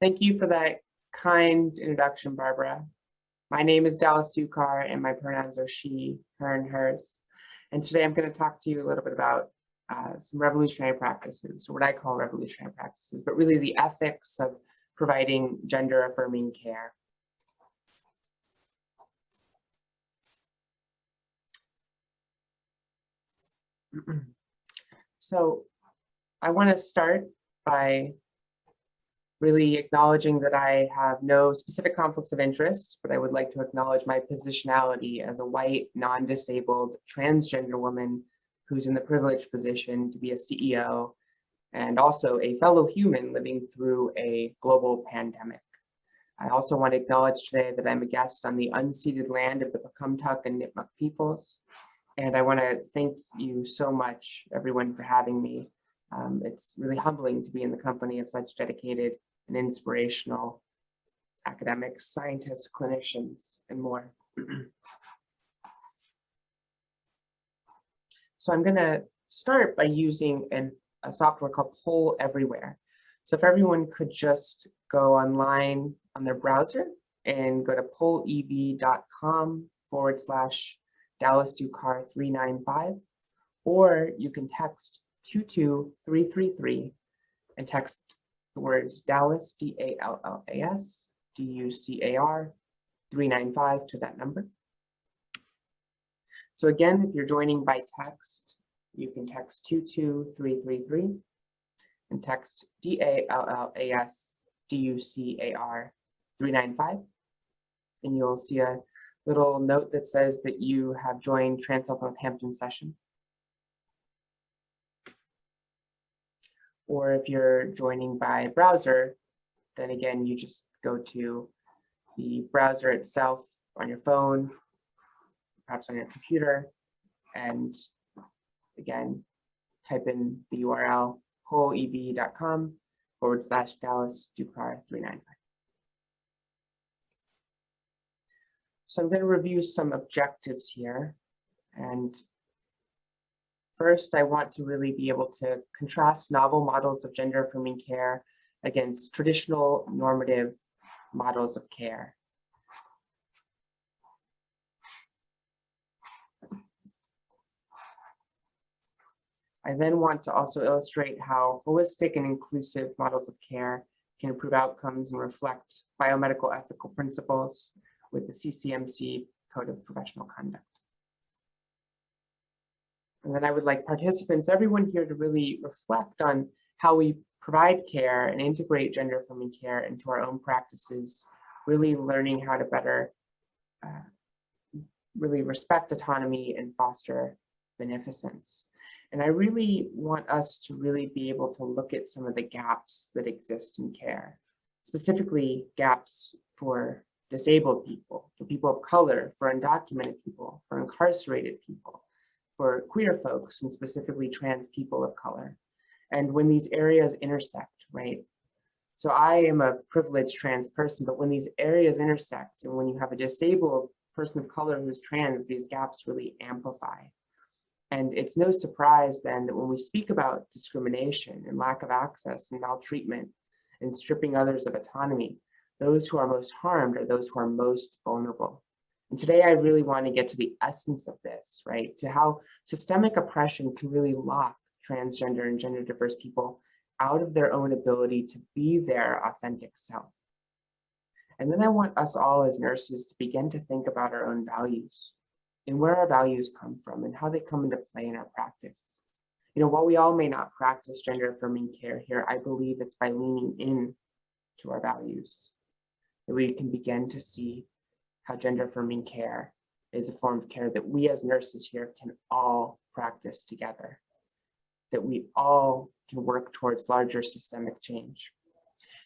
Thank you for that kind introduction, Barbara. My name is Dallas Ducar, and my pronouns are she, her, and hers. And today I'm going to talk to you a little bit about some revolutionary practices, or what I call revolutionary practices, but really the ethics of providing gender-affirming care. So I want to start by really acknowledging that I have no specific conflicts of interest, but I would like to acknowledge my positionality as a white, non-disabled, transgender woman who's in the privileged position to be a CEO and also a fellow human living through a global pandemic. I also want to acknowledge today that I'm a guest on the unceded land of the Pecumtuck and Nipmuc peoples. And I want to thank you so much, everyone, for having me. It's really humbling to be in the company of such dedicated and inspirational academics, scientists, clinicians, and more. So I'm going to start by using a software called Poll Everywhere. So if everyone could just go online on their browser and go to pollev.com/Dallas Ducar 395, or you can text 22333 and text the words Dallas, D-A-L-L-A-S, D-U-C-A-R 395 to that number. So again, if you're joining by text, you can text 22333 and text D-A-L-L-A-S, D-U-C-A-R 395, and you'll see a little note that says that you have joined Transhealth Northampton session. Or if you're joining by browser, then again, you just go to the browser itself on your phone, perhaps on your computer, and again, type in the URL pollev.com/Dallas Ducar 395. So I'm going to review some objectives here. And first, I want to really be able to contrast novel models of gender-affirming care against traditional normative models of care. I then want to also illustrate how holistic and inclusive models of care can improve outcomes and reflect biomedical ethical principles with the CMSNE Code of Professional Conduct. And then I would like participants, everyone here, to really reflect on how we provide care and integrate gender-affirming care into our own practices, really learning how to better really respect autonomy and foster beneficence. And I really want us to really be able to look at some of the gaps that exist in care, specifically gaps for disabled people, for people of color, for undocumented people, for incarcerated people, for queer folks, and specifically trans people of color. And when these areas intersect, right? So I am a privileged trans person, but when these areas intersect and when you have a disabled person of color who's trans, these gaps really amplify. And it's no surprise then that when we speak about discrimination and lack of access and maltreatment and stripping others of autonomy, those who are most harmed are those who are most vulnerable. And today I really want to get to the essence of this, right? To how systemic oppression can really lock transgender and gender diverse people out of their own ability to be their authentic self. And then I want us all as nurses to begin to think about our own values and where our values come from and how they come into play in our practice. You know, while we all may not practice gender-affirming care here, I believe it's by leaning in to our values that we can begin to see how gender-affirming care is a form of care that we as nurses here can all practice together, that we all can work towards larger systemic change.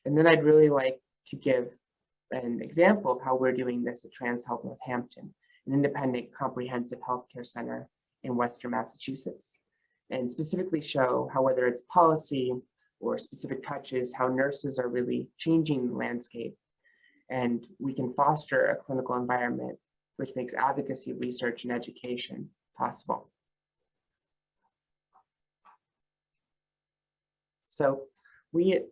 And then I'd really like to give an example of how we're doing this at Transhealth Northampton, an independent comprehensive healthcare center in Western Massachusetts, and specifically show how, whether it's policy or specific touches, how nurses are really changing the landscape, and we can foster a clinical environment which makes advocacy, research, and education possible. So we at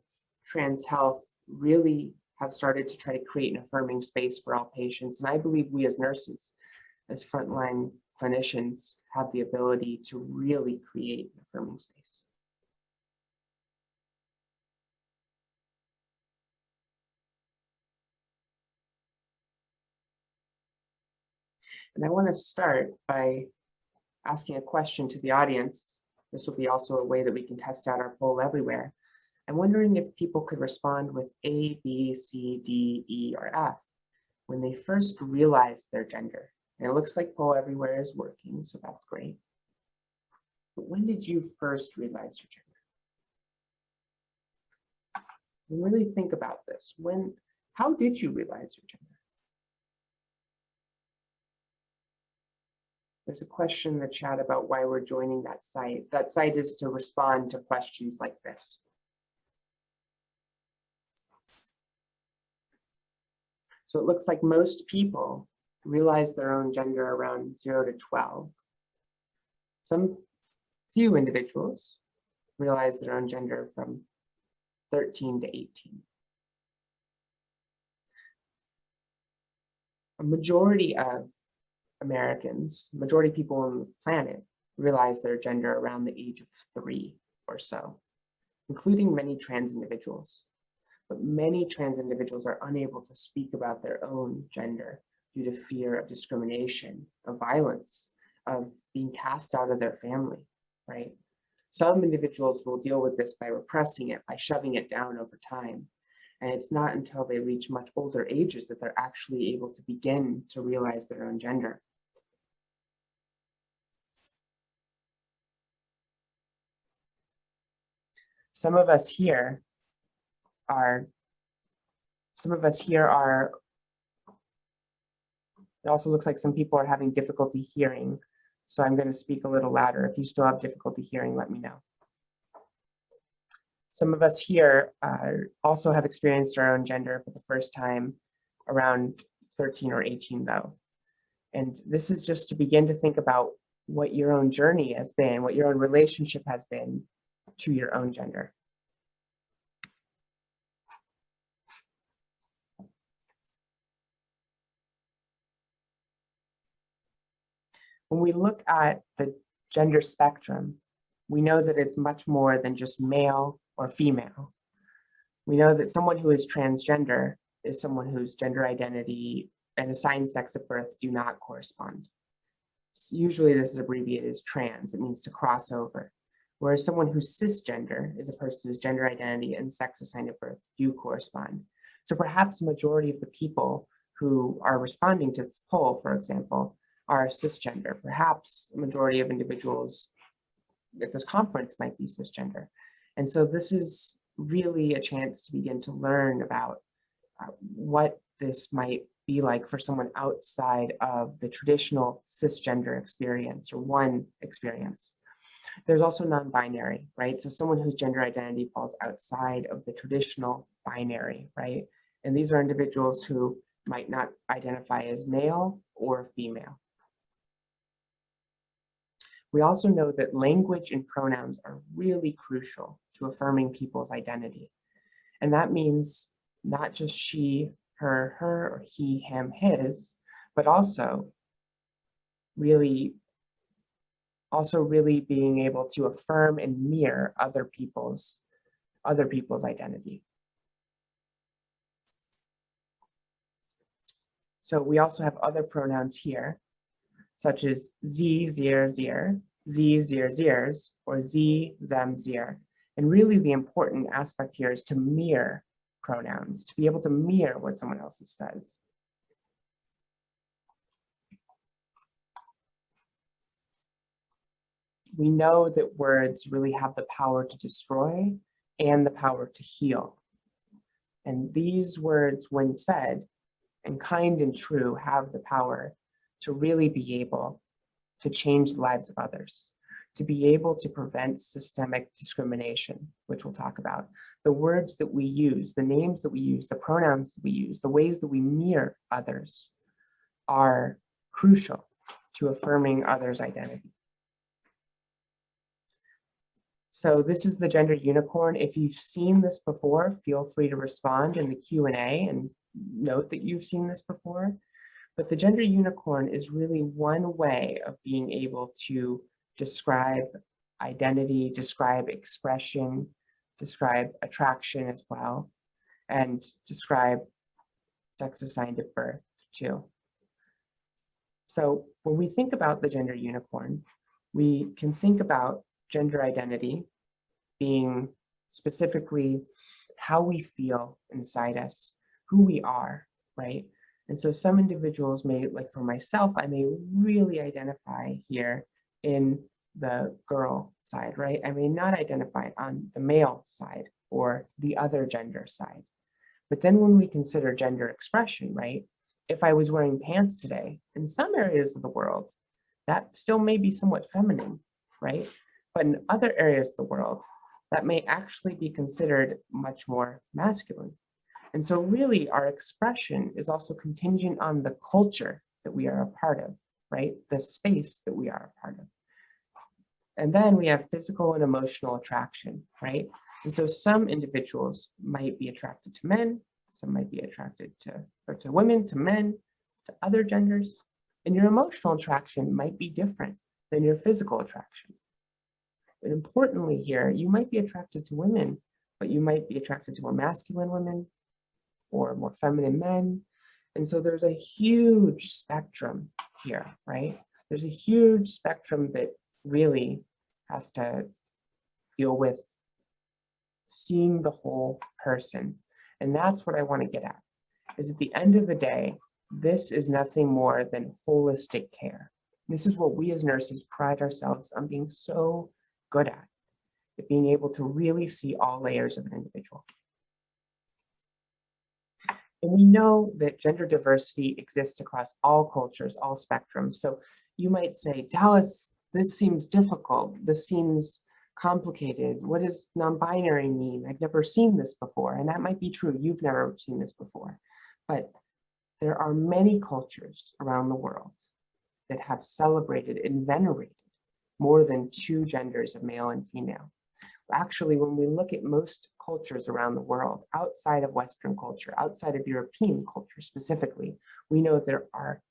Transhealth really have started to try to create an affirming space for all patients. And I believe we as nurses, as frontline clinicians, have the ability to really create an affirming space. And I want to start by asking a question to the audience. This will be also a way that we can test out our poll everywhere. I'm wondering if people could respond with A, B, C, D, E, or F when they first realized their gender. And it looks like poll everywhere is working, so that's great. But when did you first realize your gender? And really think about this. How did you realize your gender? There's a question in the chat about why we're joining that site. That site is to respond to questions like this. So it looks like most people realize their own gender around 0 to 12. Some few individuals realize their own gender from 13 to 18. A majority of Americans, majority of people on the planet, realize their gender around the age of 3 or so, including many trans individuals. But many trans individuals are unable to speak about their own gender due to fear of discrimination, of violence, of being cast out of their family, right? Some individuals will deal with this by repressing it, by shoving it down over time. And it's not until they reach much older ages that they're actually able to begin to realize their own gender. Some of us here are, it also looks like some people are having difficulty hearing. So I'm going to speak a little louder. If you still have difficulty hearing, let me know. Some of us here also have experienced our own gender for the first time around 13 or 18 though. And this is just to begin to think about what your own journey has been, what your own relationship has been to your own gender. When we look at the gender spectrum, we know that it's much more than just male or female. We know that someone who is transgender is someone whose gender identity and assigned sex at birth do not correspond. Usually this is abbreviated as trans. It means to cross over. Whereas someone who's cisgender is a person whose gender identity and sex assigned at birth do correspond. So perhaps the majority of the people who are responding to this poll, for example, are cisgender. Perhaps a majority of individuals at this conference might be cisgender. And so this is really a chance to begin to learn about what this might be like for someone outside of the traditional cisgender experience or one experience. There's also non-binary, right? So someone whose gender identity falls outside of the traditional binary, right? And these are individuals who might not identify as male or female. We also know that language and pronouns are really crucial to affirming people's identity. And that means not just she, her, or he, him, his, but also really being able to affirm and mirror other people's identity. So we also have other pronouns here, such as sie, zier, zier, sie, zier, ziers, or sie, them, zier. And really the important aspect here is to mirror pronouns, to be able to mirror what someone else says. We know that words really have the power to destroy and the power to heal. And these words, when said, and kind and true, have the power to really be able to change the lives of others, to be able to prevent systemic discrimination, which we'll talk about. The words that we use, the names that we use, the pronouns that we use, the ways that we mirror others are crucial to affirming others' identity. So this is the gender unicorn. If you've seen this before, feel free to respond in the Q&A and note that you've seen this before. But the gender unicorn is really one way of being able to describe identity, describe expression, describe attraction as well, and describe sex assigned at birth too. So when we think about the gender unicorn, we can think about gender identity being specifically how we feel inside us, who we are, right? And so some individuals may, like for myself, I may really identify here in the girl side, right? I may not identify on the male side or the other gender side. But then when we consider gender expression, right? If I was wearing pants today, in some areas of the world, that still may be somewhat feminine, right? But in other areas of the world, that may actually be considered much more masculine. And so really our expression is also contingent on the culture that we are a part of, right? The space that we are a part of. And then we have physical and emotional attraction, right? And so some individuals might be attracted to men, some might be attracted to women, to men, to other genders. And your emotional attraction might be different than your physical attraction. But importantly here, you might be attracted to women, but you might be attracted to more masculine women or more feminine men. And so there's a huge spectrum here, right? There's a huge spectrum that really has to deal with seeing the whole person. And that's what I want to get at, is at the end of the day, this is nothing more than holistic care. This is what we as nurses pride ourselves on being so good at being able to really see all layers of an individual. And we know that gender diversity exists across all cultures, all spectrums. So you might say, Dallas, this seems difficult. This seems complicated. What does non-binary mean? I've never seen this before. And that might be true. You've never seen this before. But there are many cultures around the world that have celebrated and venerated more than two genders of male and female. Actually, when we look at most cultures around the world, outside of Western culture, outside of European culture specifically, we know there are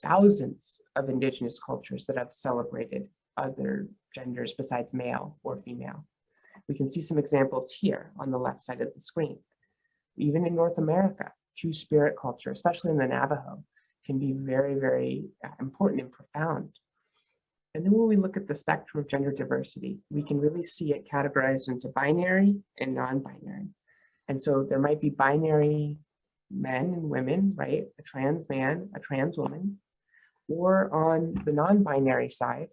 thousands of indigenous cultures that have celebrated other genders besides male or female. We can see some examples here on the left side of the screen. Even in North America, two-spirit culture, especially in the Navajo, can be very, very important and profound. And then when we look at the spectrum of gender diversity, we can really see it categorized into binary and non-binary. And so there might be binary men and women, right? A trans man, a trans woman. Or on the non-binary side,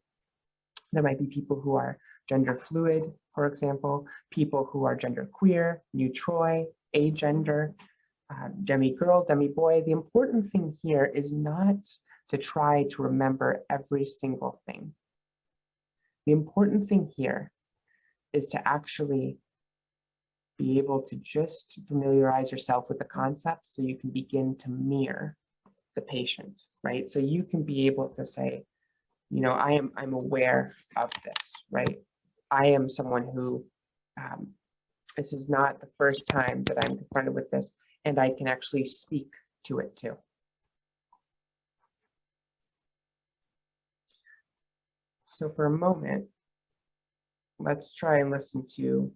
there might be people who are gender fluid, for example, people who are gender queer, neutroi, agender, demi-girl, demi-boy. The important thing here is not to try to remember every single thing. The important thing here is to actually be able to just familiarize yourself with the concept so you can begin to mirror the patient, right? So you can be able to say, you know, I'm aware of this, right? I am someone who, this is not the first time that I'm confronted with this, and I can actually speak to it too. So for a moment, let's try and listen to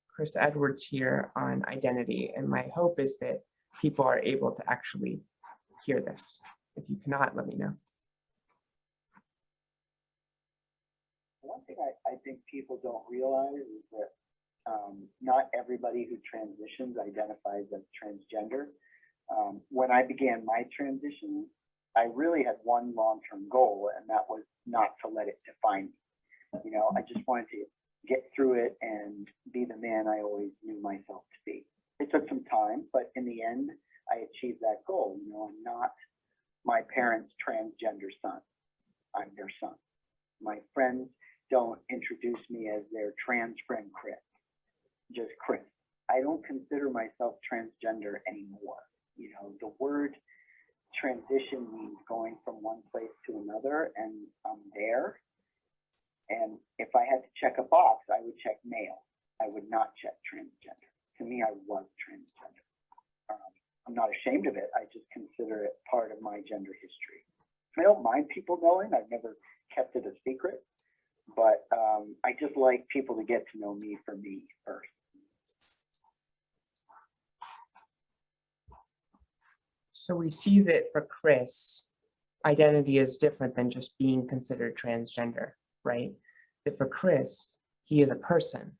Chris Edwards here on identity. And my hope is that people are able to actually hear this. If you cannot, let me know. One thing I think people don't realize is that not everybody who transitions identifies as transgender. When I began my transition, I really had one long-term goal, and that was not to let it define me. You know, I just wanted to get through it and be the man I always knew myself to be. It took some time, but in the end, I achieved that goal. You know, I'm not my parents' transgender son. I'm their son. My friends don't introduce me as their trans friend Chris, just Chris. I don't consider myself transgender anymore. You know, the word transition means going from one place to another, and I'm there. And if I had to check a box, I would check male. I would not check transgender. To me, I was transgender. I'm not ashamed of it. I just consider it part of my gender history. I don't mind people knowing. I've never kept it a secret, but I just like people to get to know me for me first. So we see that for Chris, identity is different than just being considered transgender, right? That for Chris, he is a person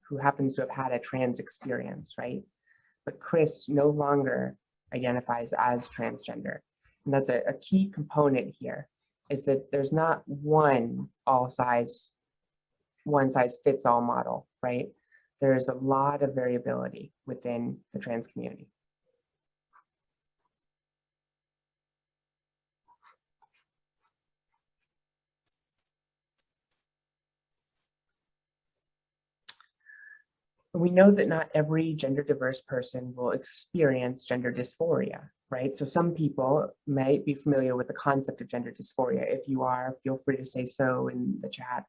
who happens to have had a trans experience, right? But Chris no longer identifies as transgender. And that's a key component here, is that there's not one size fits all model, right? There's a lot of variability within the trans community. We know that not every gender diverse person will experience gender dysphoria, right? So some people might be familiar with the concept of gender dysphoria. If you are, feel free to say so in the chat.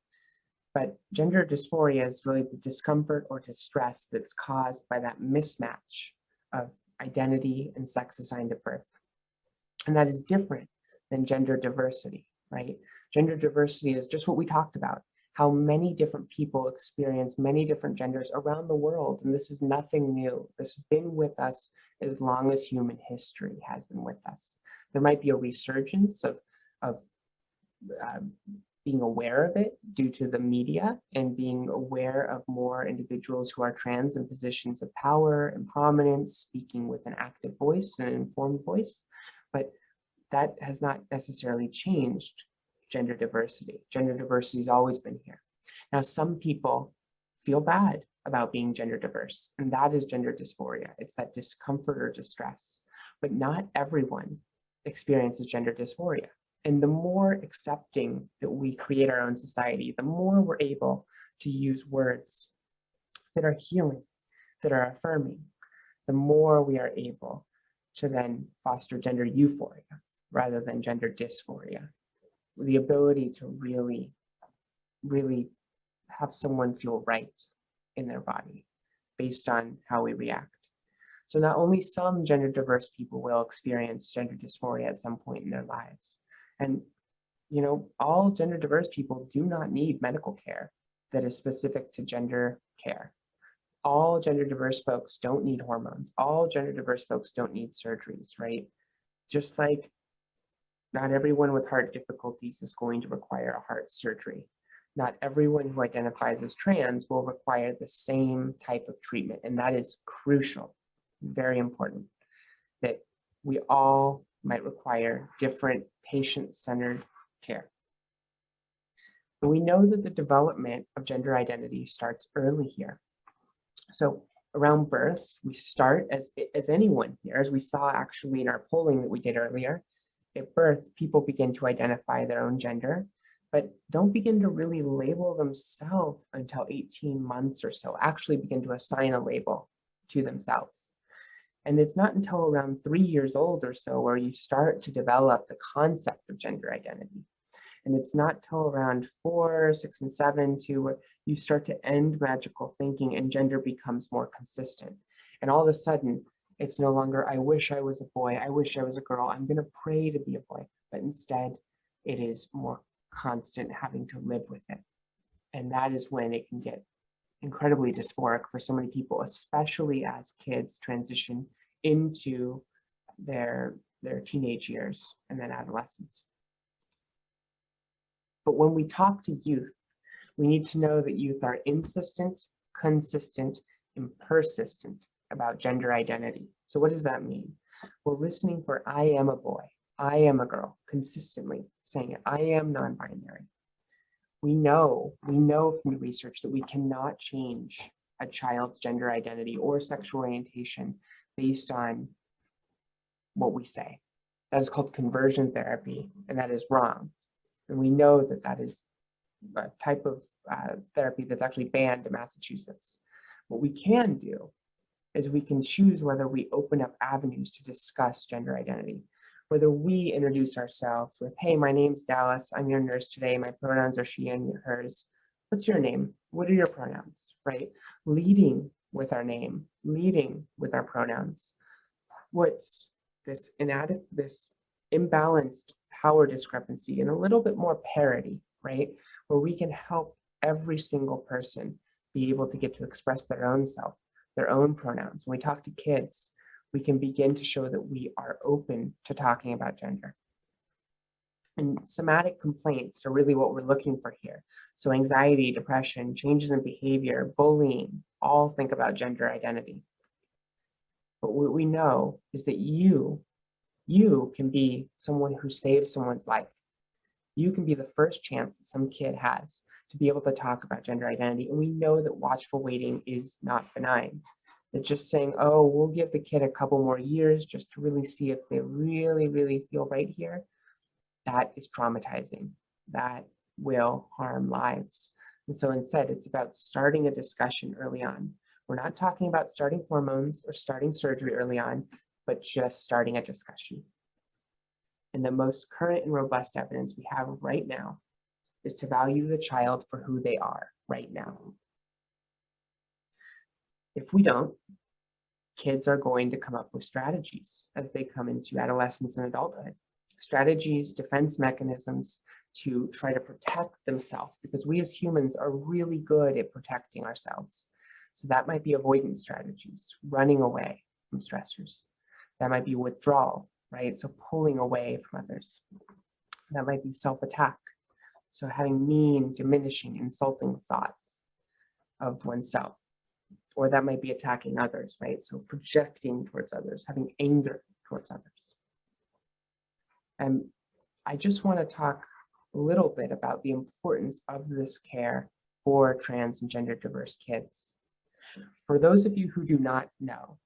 But gender dysphoria is really the discomfort or distress that's caused by that mismatch of identity and sex assigned at birth. And that is different than gender diversity, right? Gender diversity is just what we talked about, how many different people experience many different genders around the world. And this is nothing new. This has been with us as long as human history has been with us. There might be a resurgence of being aware of it due to the media and being aware of more individuals who are trans in positions of power and prominence, speaking with an active voice and an informed voice. But that has not necessarily changed gender diversity. Gender diversity has always been here. Now, some people feel bad about being gender diverse, and that is gender dysphoria. It's that discomfort or distress, but not everyone experiences gender dysphoria. And the more accepting that we create our own society, the more we're able to use words that are healing, that are affirming, the more we are able to then foster gender euphoria rather than gender dysphoria. The ability to really, really have someone feel right in their body based on how we react. So not only some gender diverse people will experience gender dysphoria at some point in their lives, and you know, all gender diverse people do not need medical care that is specific to gender care. All gender diverse folks don't need hormones. All gender diverse folks don't need surgeries, right? Just like not everyone with heart difficulties is going to require a heart surgery. Not everyone who identifies as trans will require the same type of treatment. And that is crucial, very important, that we all might require different patient-centered care. And we know that the development of gender identity starts early here. So around birth, we start as anyone here, as we saw actually in our polling that we did earlier. At birth, people begin to identify their own gender, but don't begin to really label themselves until 18 months or so, actually begin to assign a label to themselves. And it's not until around 3 years old or so where you start to develop the concept of gender identity. And it's not till around 4, 6, and 7 where you start to end magical thinking and gender becomes more consistent. And all of a sudden, it's no longer, I wish I was a boy, I wish I was a girl, I'm gonna pray to be a boy. But instead, it is more constant having to live with it. And that is when it can get incredibly dysphoric for so many people, especially as kids transition into their teenage years and then adolescence. But when we talk to youth, we need to know that youth are insistent, consistent, and persistent about gender identity. So what does that mean? We're listening for I am a boy, I am a girl, consistently saying it, I am non-binary. We know from the research that we cannot change a child's gender identity or sexual orientation based on what we say. That is called conversion therapy, and that is wrong. And we know that that is a type of therapy that's actually banned in Massachusetts. What we can do is we can choose whether we open up avenues to discuss gender identity, whether we introduce ourselves with, hey, my name's Dallas, I'm your nurse today, my pronouns are she and hers. What's your name? What are your pronouns, right? Leading with our name, leading with our pronouns. What's this imbalanced power discrepancy and a little bit more parity, right? Where we can help every single person be able to get to express their own self, their own pronouns. When we talk to kids, we can begin to show that we are open to talking about gender. And somatic complaints are really what we're looking for here. So anxiety, depression, changes in behavior, bullying, all think about gender identity. But what we know is that you can be someone who saves someone's life. You can be the first chance that some kid has to be able to talk about gender identity. And we know that watchful waiting is not benign. That just saying, oh, we'll give the kid a couple more years just to really see if they really, really feel right here, that is traumatizing. That will harm lives. And so instead, it's about starting a discussion early on. We're not talking about starting hormones or starting surgery early on, but just starting a discussion. And the most current and robust evidence we have right now is to value the child for who they are right now. If we don't, kids are going to come up with strategies as they come into adolescence and adulthood. Strategies, defense mechanisms to try to protect themselves, because we as humans are really good at protecting ourselves. So that might be avoidance strategies, running away from stressors. That might be withdrawal, right? So pulling away from others. That might be self-attack. So having mean, diminishing, insulting thoughts of oneself. Or that might be attacking others, right? So projecting towards others, having anger towards others. And I just want to talk a little bit about the importance of this care for trans and gender diverse kids. For those of you who do not know,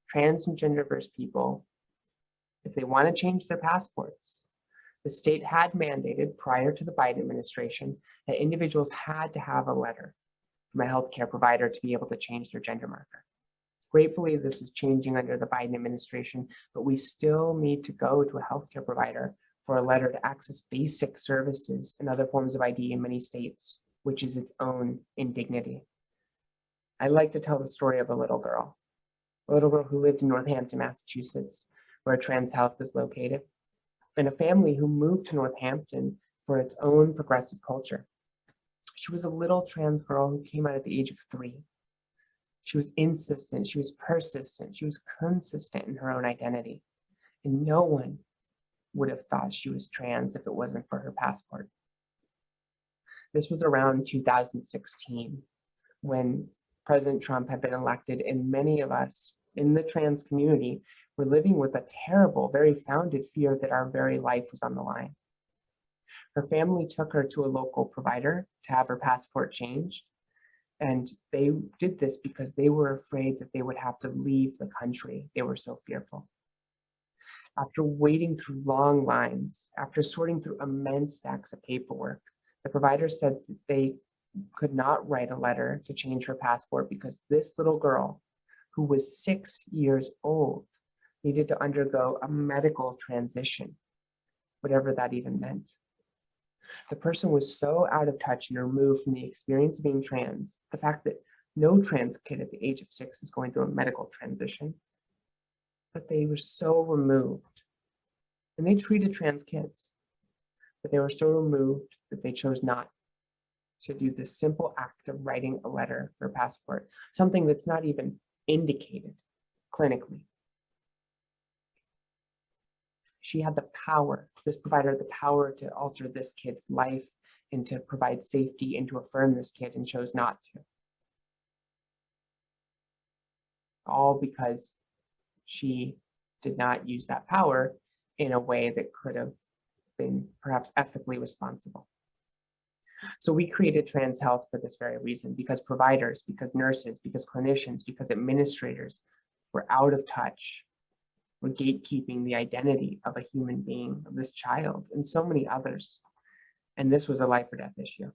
trans and gender diverse people, if they want to change their passports, the state had mandated prior to the Biden administration that individuals had to have a letter from a healthcare provider to be able to change their gender marker. Gratefully, this is changing under the Biden administration, but we still need to go to a healthcare provider for a letter to access basic services and other forms of ID in many states, which is its own indignity. I like to tell the story of a little girl who lived in Northampton, Massachusetts, where Transhealth is located, and a family who moved to Northampton for its own progressive culture. She was a little trans girl who came out at the age of 3. She was insistent, she was persistent, she was consistent in her own identity. And no one would have thought she was trans if it wasn't for her passport. This was around 2016 when President Trump had been elected, and many of us in the trans community were living with a terrible, very founded fear that our very life was on the line. Her family took her to a local provider to have her passport changed. And they did this because they were afraid that they would have to leave the country. They were so fearful. After waiting through long lines, after sorting through immense stacks of paperwork, the provider said that they could not write a letter to change her passport because this little girl, who was 6 years old, needed to undergo a medical transition, whatever that even meant. The person was so out of touch and removed from the experience of being trans, the fact that no trans kid at the age of 6 is going through a medical transition, but they were so removed. And they treated trans kids, but they were so removed that they chose not to do the simple act of writing a letter for a passport, something that's not even indicated clinically. She had the power, this provider had the power to alter this kid's life and to provide safety and to affirm this kid, and chose not to. All because she did not use that power in a way that could have been perhaps ethically responsible. So we created Transhealth for this very reason, because providers, because nurses, because clinicians, because administrators were out of touch. We're gatekeeping the identity of a human being, of this child, and so many others. And this was a life or death issue.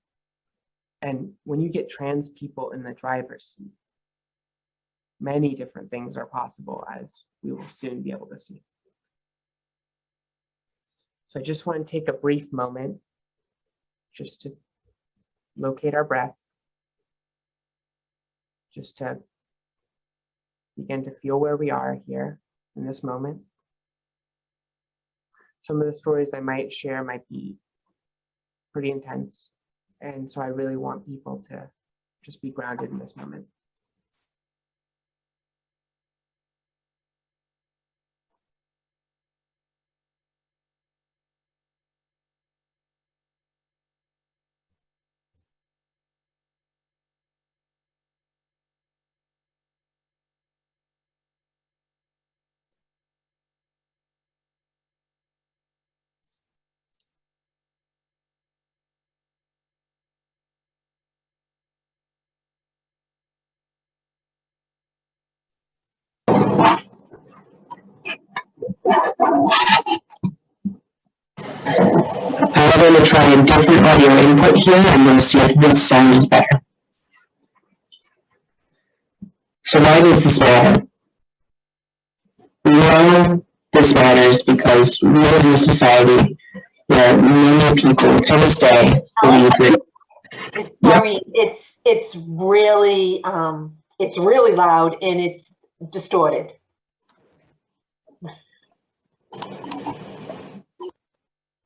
And when you get trans people in the driver's seat, many different things are possible, as we will soon be able to see. So I just want to take a brief moment just to locate our breath just to begin to feel where we are here in this moment. Some of the stories I might share might be pretty intense. And so I really want people to just be grounded in this moment. I'm going to try a different audio input here. I'm going to see if this sounds better. So why does this matter? We know this matters because we live in a society where many people to this day believe that. Sorry, it's really loud and it's distorted.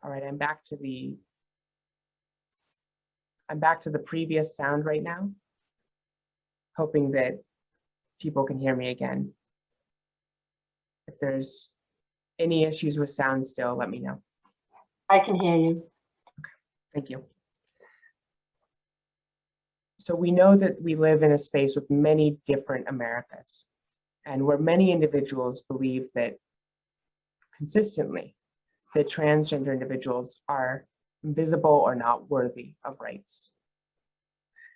All right, I'm back to the previous sound right now, hoping that people can hear me again. If there's any issues with sound still, let me know. I can hear you. Okay, thank you. So we know that we live in a space with many different Americas, and where many individuals believe that consistently that transgender individuals are invisible or not worthy of rights.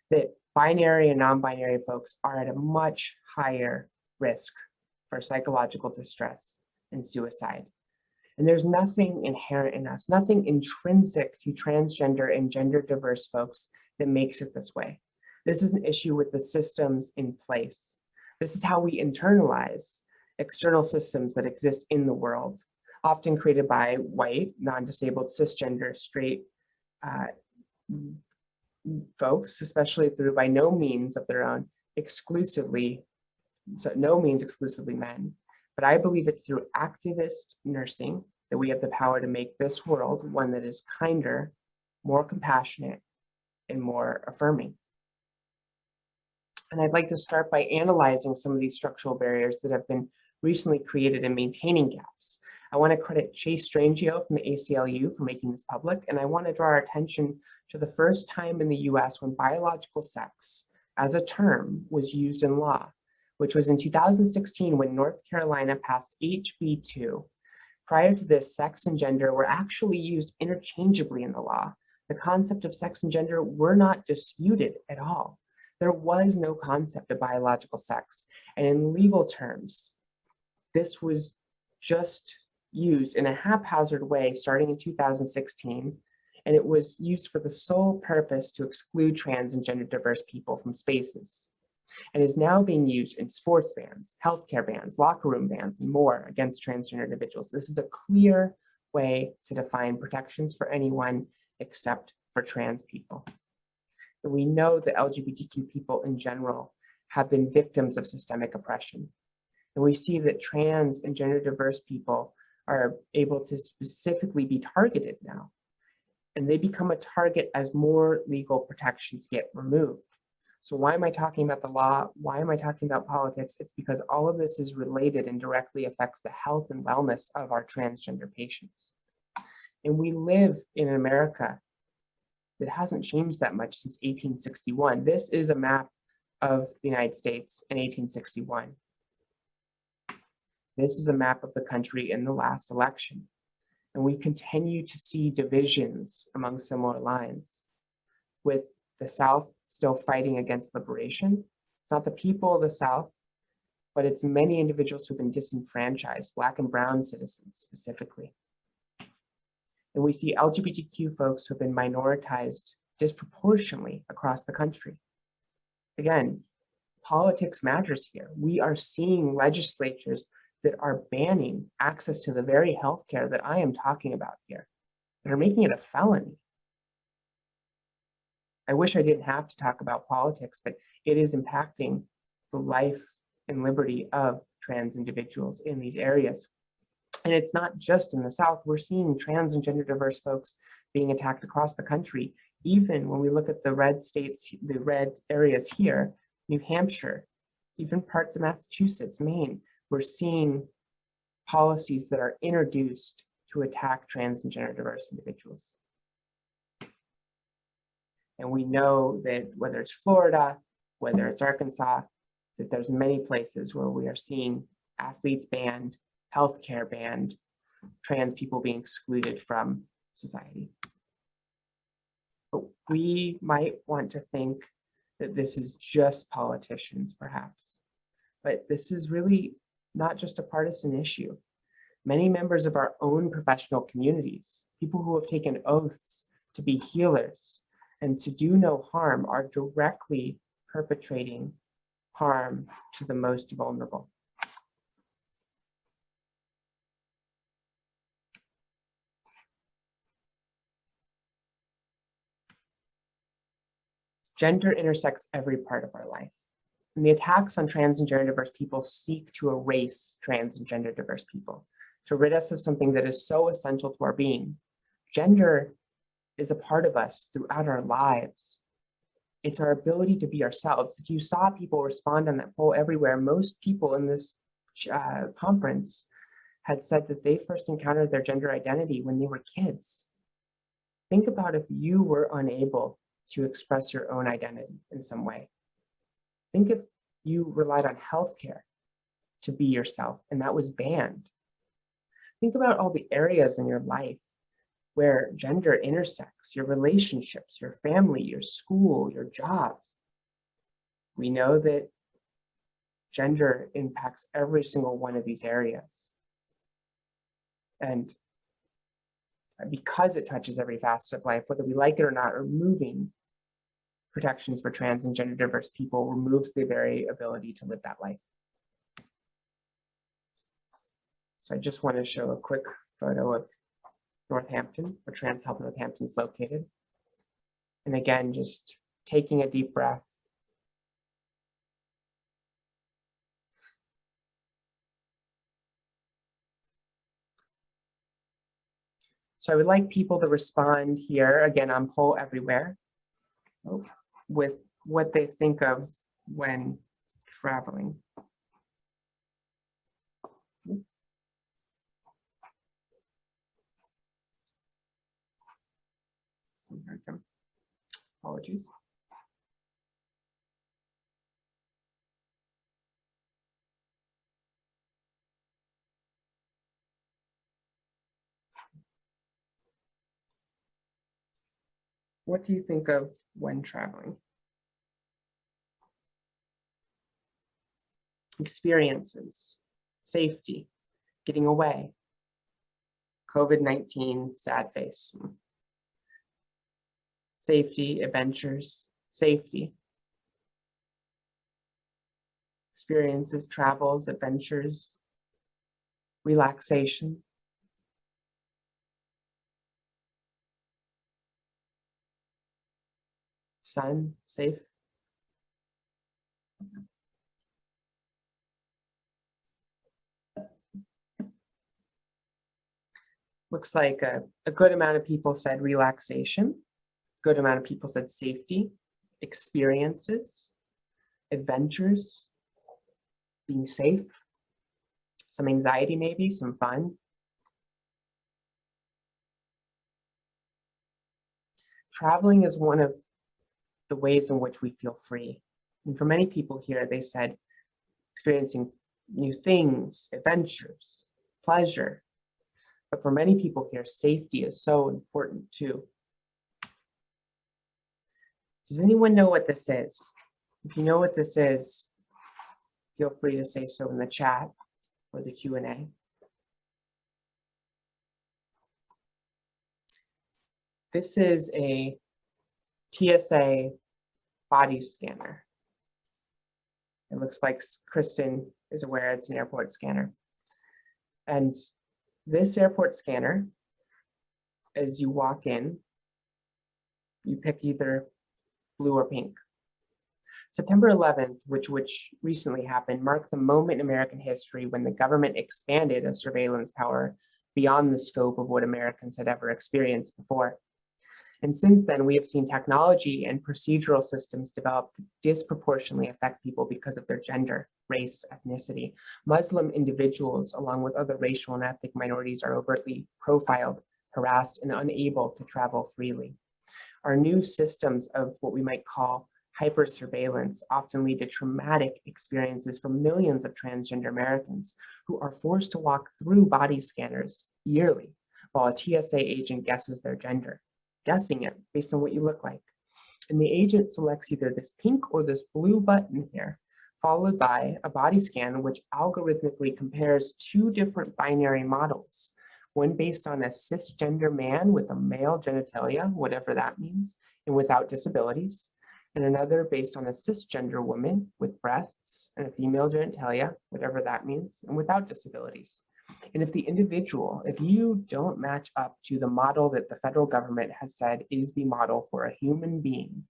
That binary and non-binary folks are at a much higher risk for psychological distress and suicide. And there's nothing inherent in us, nothing intrinsic to transgender and gender diverse folks that makes it this way. This is an issue with the systems in place. This is how we internalize external systems that exist in the world, often created by white, non-disabled, cisgender, straight folks, especially through by no means of their own exclusively, so no means exclusively men. But I believe it's through activist nursing that we have the power to make this world one that is kinder, more compassionate, and more affirming. And I'd like to start by analyzing some of these structural barriers that have been recently created in maintaining gaps. I want to credit Chase Strangio from the ACLU for making this public, and I want to draw our attention to the first time in the US when biological sex as a term was used in law, which was in 2016 when North Carolina passed HB 2. Prior to this, sex and gender were actually used interchangeably in the law. The concept of sex and gender were not disputed at all. There was no concept of biological sex. And in legal terms, this was just used in a haphazard way starting in 2016. And it was used for the sole purpose to exclude trans and gender diverse people from spaces, and is now being used in sports bans, healthcare bans, locker room bans, and more against transgender individuals. This is a clear way to define protections for anyone except for trans people. And we know that LGBTQ people in general have been victims of systemic oppression. And we see that trans and gender diverse people are able to specifically be targeted now. And they become a target as more legal protections get removed. So why am I talking about the law? Why am I talking about politics? It's because all of this is related and directly affects the health and wellness of our transgender patients. And we live in America that hasn't changed that much since 1861. This is a map of the United States in 1861. This is a map of the country in the last election. And we continue to see divisions among similar lines, with the South still fighting against liberation. It's not the people of the South, but it's many individuals who've been disenfranchised, Black and brown citizens specifically. And we see LGBTQ folks who have been minoritized disproportionately across the country. Again, politics matters here. We are seeing legislatures that are banning access to the very healthcare that I am talking about here, that are making it a felony. I wish I didn't have to talk about politics, but it is impacting the life and liberty of trans individuals in these areas. And it's not just in the South. We're seeing trans and gender diverse folks being attacked across the country. Even when we look at the red states, the red areas here, New Hampshire, even parts of Massachusetts, Maine, we're seeing policies that are introduced to attack trans and gender diverse individuals. And we know that whether it's Florida, whether it's Arkansas, that there's many places where we are seeing athletes banned, healthcare banned, trans people being excluded from society. But we might want to think that this is just politicians, perhaps. But this is really not just a partisan issue. Many members of our own professional communities, people who have taken oaths to be healers and to do no harm, are directly perpetrating harm to the most vulnerable. Gender intersects every part of our life. And the attacks on trans and gender diverse people seek to erase trans and gender diverse people, to rid us of something that is so essential to our being. Gender is a part of us throughout our lives. It's our ability to be ourselves. If you saw people respond on that poll everywhere, most people in this conference had said that they first encountered their gender identity when they were kids. Think about if you were unable to express your own identity in some way. Think if you relied on healthcare to be yourself and that was banned. Think about all the areas in your life where gender intersects, your relationships, your family, your school, your job. We know that gender impacts every single one of these areas. And because it touches every facet of life, whether we like it or not, removing protections for trans and gender diverse people removes the very ability to live that life. So I just want to show a quick photo of Northampton, where Transhealth Northampton is located. And again, just taking a deep breath. So I would like people to respond here, again on poll everywhere, with what they think of when traveling. Apologies. What do you think of when traveling? Experiences, safety, getting away, COVID-19, sad face. Safety, adventures, safety. Experiences, travels, adventures, relaxation. Sun, safe. Looks like a good amount of people said relaxation. Good amount of people said safety, experiences, adventures, being safe, some anxiety maybe, some fun. Traveling is one of the ways in which we feel free. And for many people here, they said experiencing new things, adventures, pleasure. But for many people here, safety is so important too. Does anyone know what this is? If you know what this is, feel free to say so in the chat or the Q&A. This is a TSA body scanner. It looks like Kristen is aware it's an airport scanner. And this airport scanner, as you walk in, you pick either blue or pink. September 11th, which recently happened, marked the moment in American history when the government expanded a surveillance power beyond the scope of what Americans had ever experienced before. And since then, we have seen technology and procedural systems develop to disproportionately affect people because of their gender, race, ethnicity. Muslim individuals, along with other racial and ethnic minorities, are overtly profiled, harassed, and unable to travel freely. Our new systems of what we might call hyper-surveillance often lead to traumatic experiences for millions of transgender Americans who are forced to walk through body scanners yearly while a TSA agent guesses their gender, guessing it based on what you look like. And the agent selects either this pink or this blue button here, followed by a body scan which algorithmically compares two different binary models, one based on a cisgender man with a male genitalia, whatever that means, and without disabilities, and another based on a cisgender woman with breasts and a female genitalia, whatever that means, and without disabilities. And if you don't match up to the model that the federal government has said is the model for a human being,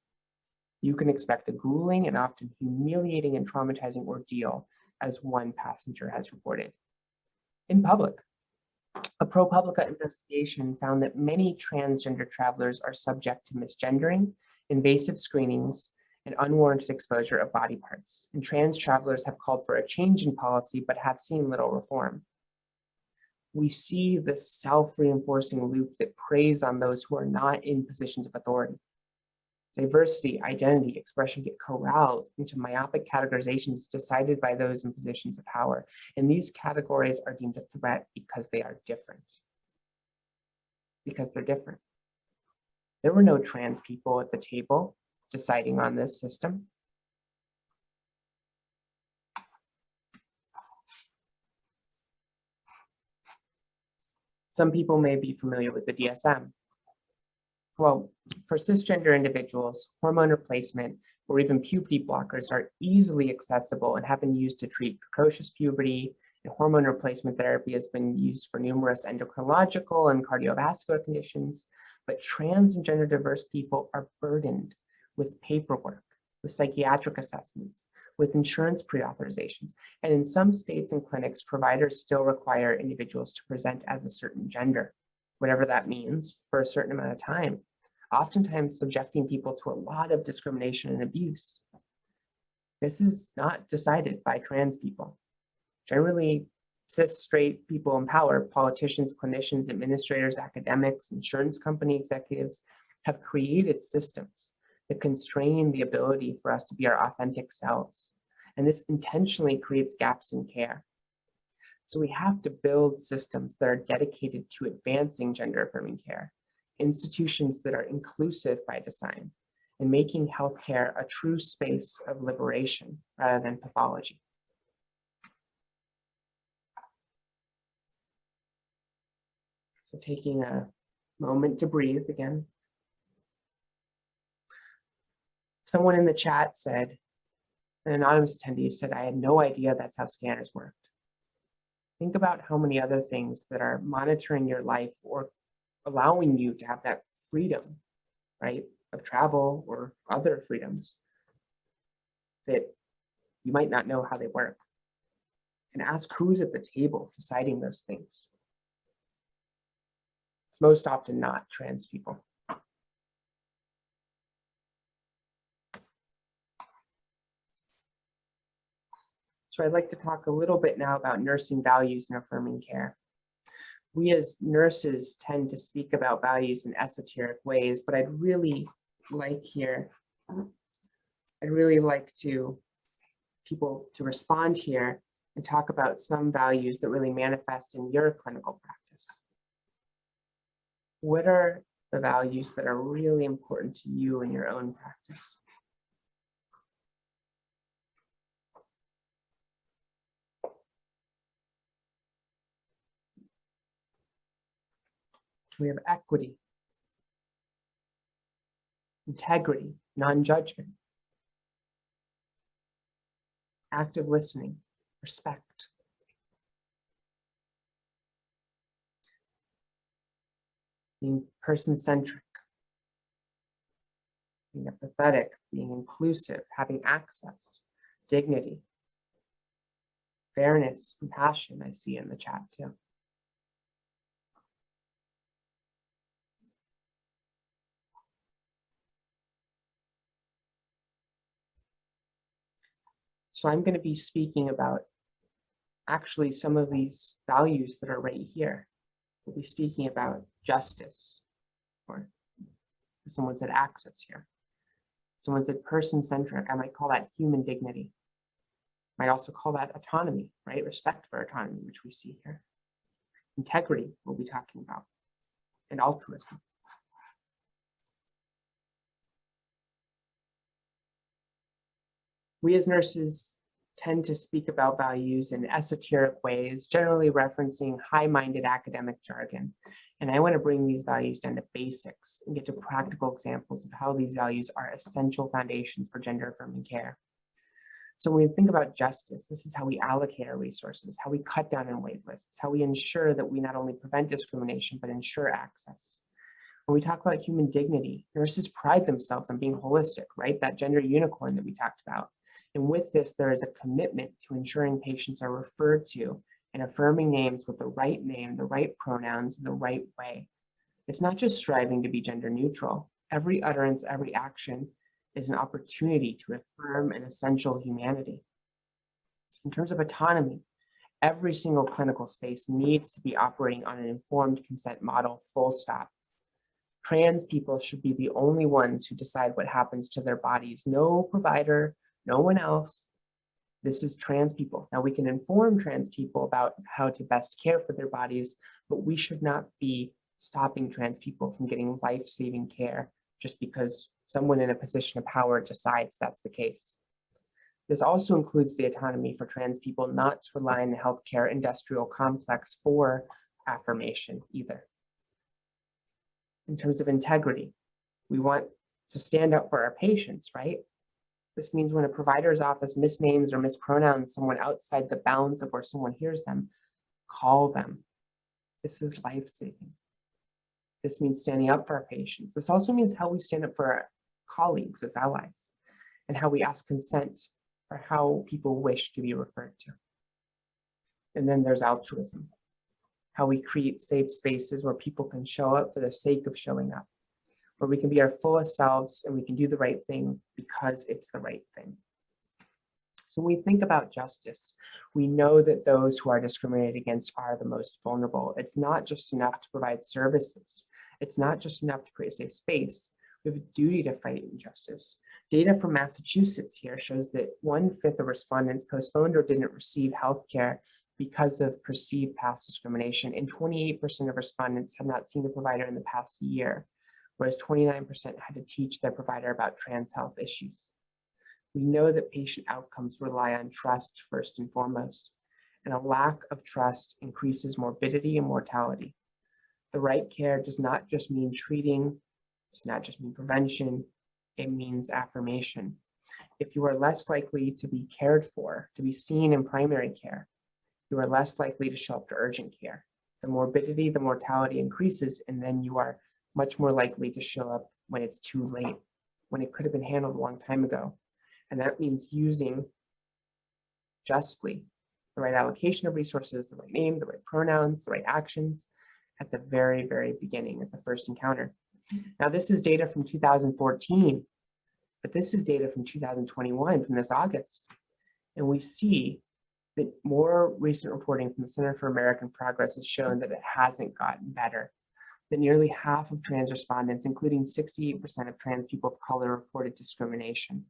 you can expect a grueling and often humiliating and traumatizing ordeal, as one passenger has reported. In public, a ProPublica investigation found that many transgender travelers are subject to misgendering, invasive screenings, and unwarranted exposure of body parts. And trans travelers have called for a change in policy, but have seen little reform. We see this self-reinforcing loop that preys on those who are not in positions of authority. Diversity, identity, expression get corralled into myopic categorizations decided by those in positions of power. And these categories are deemed a threat because they are different. Because they're different. There were no trans people at the table deciding on this system. Some people may be familiar with the DSM. Well, for cisgender individuals, hormone replacement or even puberty blockers are easily accessible and have been used to treat precocious puberty, and hormone replacement therapy has been used for numerous endocrinological and cardiovascular conditions. But trans and gender diverse people are burdened with paperwork, with psychiatric assessments, with insurance pre-authorizations. And in some states and clinics, providers still require individuals to present as a certain gender, whatever that means, for a certain amount of time, oftentimes subjecting people to a lot of discrimination and abuse. This is not decided by trans people. Generally, cis straight people in power, politicians, clinicians, administrators, academics, insurance company executives, have created systems that constrain the ability for us to be our authentic selves. And this intentionally creates gaps in care. So we have to build systems that are dedicated to advancing gender-affirming care, institutions that are inclusive by design, and making healthcare a true space of liberation rather than pathology. So taking a moment to breathe again. Someone in the chat said, an anonymous attendee said, I had no idea that's how scanners worked. Think about how many other things that are monitoring your life or allowing you to have that freedom, right, of travel or other freedoms that you might not know how they work. And ask who's at the table deciding those things. It's most often not trans people. So I'd like to talk a little bit now about nursing values and affirming care. We as nurses tend to speak about values in esoteric ways, but I'd really like people to respond here and talk about some values that really manifest in your clinical practice. What are the values that are really important to you in your own practice? We have equity, integrity, non-judgment, active listening, respect. Being person-centric, being empathetic, being inclusive, having access, dignity, fairness, compassion, I see in the chat too. So I'm going to be speaking about actually some of these values that are right here. We'll be speaking about justice, or someone said access here. Someone said person-centric. I might call that human dignity. Might also call that autonomy, right? Respect for autonomy, which we see here. Integrity, we'll be talking about, and altruism. We as nurses tend to speak about values in esoteric ways, generally referencing high-minded academic jargon. And I want to bring these values down to basics and get to practical examples of how these values are essential foundations for gender-affirming care. So when we think about justice, this is how we allocate our resources, how we cut down on wait lists, how we ensure that we not only prevent discrimination, but ensure access. When we talk about human dignity, nurses pride themselves on being holistic, right? That gender unicorn that we talked about. And with this, there is a commitment to ensuring patients are referred to and affirming names with the right name, the right pronouns, in the right way. It's not just striving to be gender neutral. Every utterance, every action is an opportunity to affirm an essential humanity. In terms of autonomy, every single clinical space needs to be operating on an informed consent model, full stop. Trans people should be the only ones who decide what happens to their bodies. No provider, no one else. This is trans people. Now we can inform trans people about how to best care for their bodies, but we should not be stopping trans people from getting life-saving care just because someone in a position of power decides that's the case. This also includes the autonomy for trans people not to rely on the healthcare industrial complex for affirmation either. In terms of integrity, we want to stand up for our patients, right? This means when a provider's office misnames or mispronouns someone outside the bounds of where someone hears them, call them. This is life-saving. This means standing up for our patients. This also means how we stand up for our colleagues as allies and how we ask consent for how people wish to be referred to. And then there's altruism, how we create safe spaces where people can show up for the sake of showing up, where we can be our fullest selves and we can do the right thing because it's the right thing. So when we think about justice, we know that those who are discriminated against are the most vulnerable. It's not just enough to provide services. It's not just enough to create a safe space. We have a duty to fight injustice. Data from Massachusetts here shows that 1/5 of respondents postponed or didn't receive health care because of perceived past discrimination, and 28% of respondents have not seen a provider in the past year, whereas 29% had to teach their provider about trans health issues. We know that patient outcomes rely on trust first and foremost, and a lack of trust increases morbidity and mortality. The right care does not just mean treating, does not just mean prevention, it means affirmation. If you are less likely to be cared for, to be seen in primary care, you are less likely to show up to urgent care. The morbidity, the mortality increases, and then you are much more likely to show up when it's too late, when it could have been handled a long time ago. And that means using justly the right allocation of resources, the right name, the right pronouns, the right actions at the very, very beginning, at the first encounter. Now, this is data from 2014, but this is data from 2021, from this August. And we see that more recent reporting from the Center for American Progress has shown that it hasn't gotten better. That nearly half of trans respondents, including 68% of trans people of color, reported discrimination.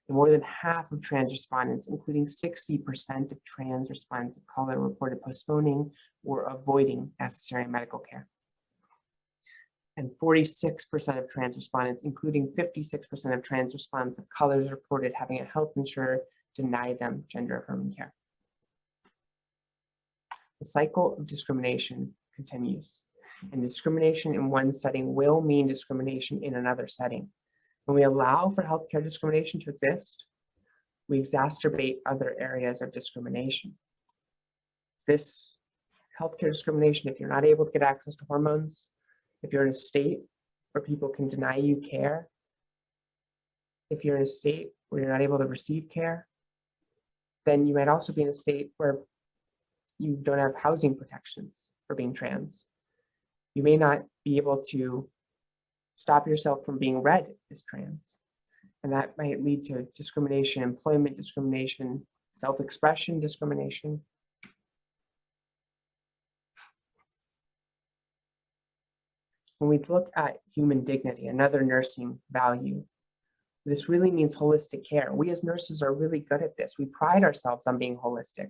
And more than half of trans respondents, including 60% of trans respondents of color, reported postponing or avoiding necessary medical care. And 46% of trans respondents, including 56% of trans respondents of colors, reported having a health insurer deny them gender-affirming care. The cycle of discrimination continues, and discrimination in one setting will mean discrimination in another setting. When we allow for healthcare discrimination to exist, we exacerbate other areas of discrimination. This healthcare discrimination, if you're not able to get access to hormones, if you're in a state where people can deny you care, If you're in a state where you're not able to receive care, then you might also be in a state where you don't have housing protections for being trans. You may not be able to stop yourself from being read as trans. And that might lead to discrimination, employment discrimination, self-expression discrimination. When we look at human dignity, another nursing value, this really means holistic care. We as nurses are really good at this. We pride ourselves on being holistic.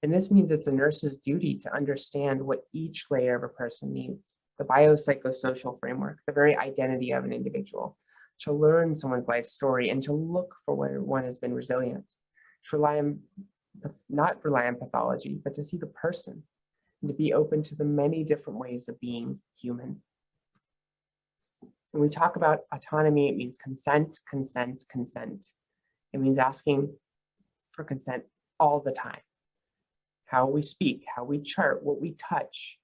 And this means it's a nurse's duty to understand what each layer of a person needs. The biopsychosocial framework, the very identity of an individual, to learn someone's life story and to look for where one has been resilient, to not rely on pathology, but to see the person and to be open to the many different ways of being human. When we talk about autonomy, it means consent, consent, consent. It means asking for consent all the time. How we speak, how we chart, what we touch,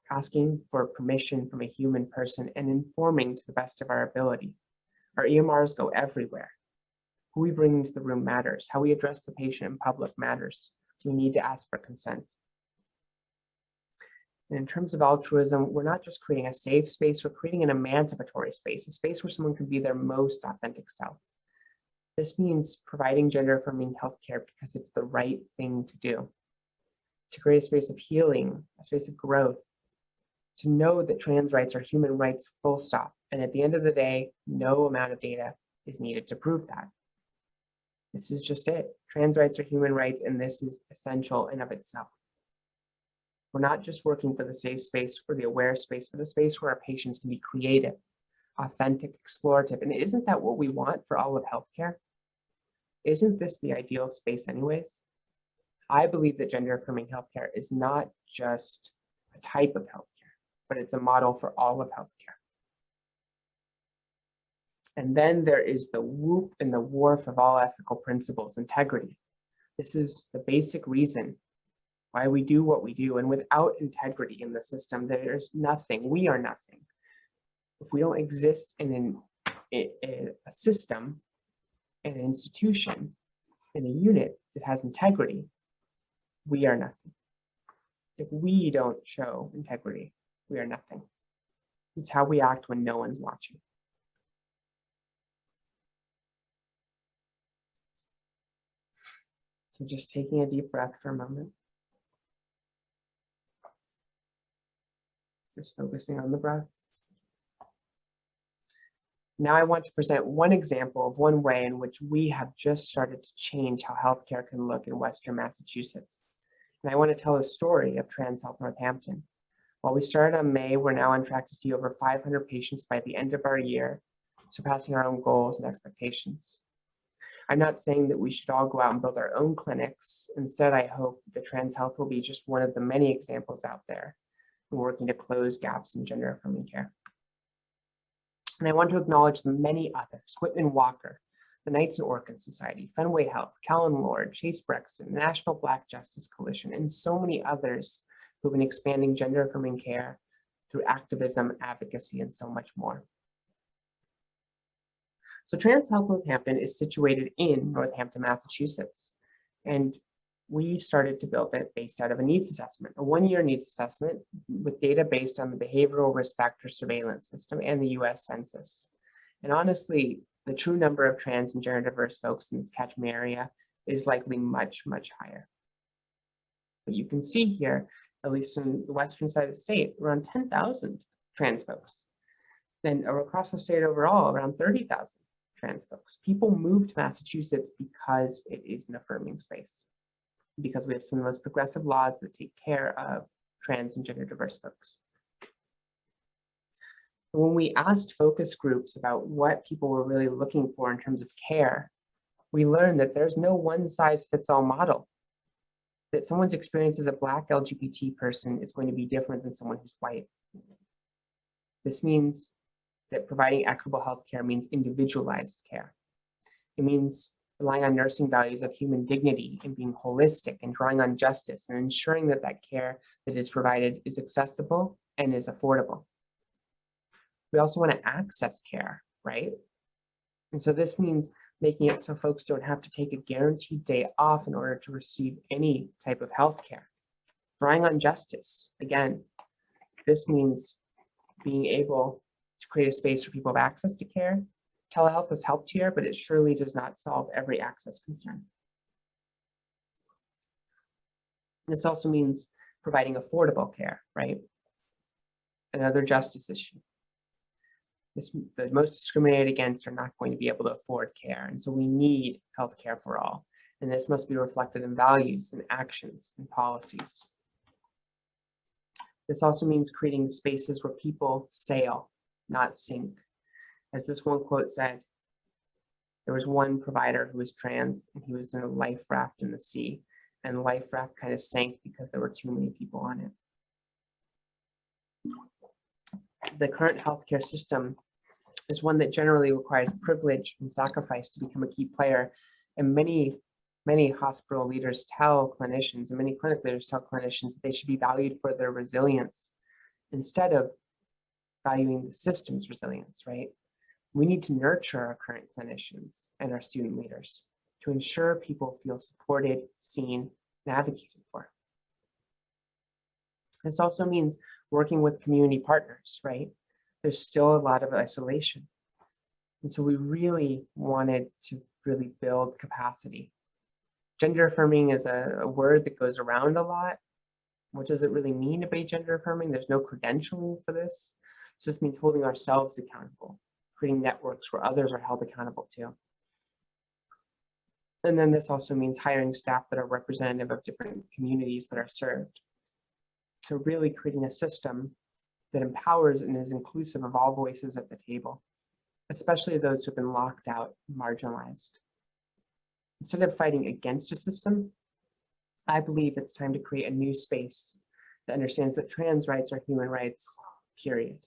asking for permission from a human person and informing to the best of our ability. Our EMRs go everywhere. Who we bring into the room matters. How we address the patient in public matters. We need to ask for consent. And in terms of altruism, we're not just creating a safe space, we're creating an emancipatory space, a space where someone can be their most authentic self. This means providing gender-affirming healthcare because it's the right thing to do. To create a space of healing, a space of growth, to know that trans rights are human rights, full stop. And at the end of the day, no amount of data is needed to prove that. This is just it. Trans rights are human rights, and this is essential in of itself. We're not just working for the safe space or the aware space, but a space where our patients can be creative, authentic, explorative. And isn't that what we want for all of healthcare? Isn't this the ideal space anyways? I believe that gender-affirming healthcare is not just a type of healthcare, but it's a model for all of healthcare. And then there is the whoop and the wharf of all ethical principles, integrity. This is the basic reason why we do what we do. And without integrity in the system, there's nothing. We are nothing. If we don't exist in a system, an institution, in a unit that has integrity, we are nothing. If we don't show integrity, we are nothing. It's how we act when no one's watching. So just taking a deep breath for a moment. Just focusing on the breath. Now I want to present one example of one way in which we have just started to change how healthcare can look in Western Massachusetts. And I want to tell a story of Transhealth Northampton. While we started on May, we're now on track to see over 500 patients by the end of our year, surpassing our own goals and expectations. I'm not saying that we should all go out and build our own clinics. Instead, I hope that Transhealth will be just one of the many examples out there in working to close gaps in gender-affirming care. And I want to acknowledge the many others: Whitman Walker, the Knights and Orchid Society, Fenway Health, Callan Lord, Chase Brexton, National Black Justice Coalition, and so many others who've been expanding gender-affirming care through activism, advocacy, and so much more. So Transhealth Northampton is situated in Northampton, Massachusetts, and we started to build it based out of a needs assessment, a one-year needs assessment with data based on the behavioral risk factor surveillance system and the US Census. And honestly, the true number of trans and gender diverse folks in this catchment area is likely much, much higher. But you can see here, at least in the western side of the state, around 10,000 trans folks. Then across the state overall, around 30,000 trans folks. People move to Massachusetts because it is an affirming space, because we have some of the most progressive laws that take care of trans and gender diverse folks. When we asked focus groups about what people were really looking for in terms of care, we learned that there's no one-size-fits-all model. That someone's experience as a Black LGBT person is going to be different than someone who's white. This means that providing equitable healthcare means individualized care. It means relying on nursing values of human dignity and being holistic and drawing on justice and ensuring that that care that is provided is accessible and is affordable. We also want to access care, right? And so this means making it so folks don't have to take a guaranteed day off in order to receive any type of health care. Drawing on justice, again, this means being able to create a space for people to have access to care. Telehealth has helped here, but it surely does not solve every access concern. This also means providing affordable care, right? Another justice issue. The most discriminated against are not going to be able to afford care, and so we need health care for all. And this must be reflected in values and actions and policies. This also means creating spaces where people sail, not sink. As this one quote said, there was one provider who was trans and he was in a life raft in the sea, and the life raft kind of sank because there were too many people on it. The current healthcare system is one that generally requires privilege and sacrifice to become a key player. And many hospital leaders tell clinicians, and many clinic leaders tell clinicians that they should be valued for their resilience instead of valuing the system's resilience, right? We need to nurture our current clinicians and our student leaders to ensure people feel supported, seen, and advocated for. This also means working with community partners, right? There's still a lot of isolation. And so we really wanted to really build capacity. Gender affirming is a word that goes around a lot. What does it really mean to be gender affirming? There's no credentialing for this. It just means holding ourselves accountable, creating networks where others are held accountable too. And then this also means hiring staff that are representative of different communities that are served. So really creating a system that empowers and is inclusive of all voices at the table, especially those who've been locked out and marginalized. Instead of fighting against a system, I believe it's time to create a new space that understands that trans rights are human rights, period.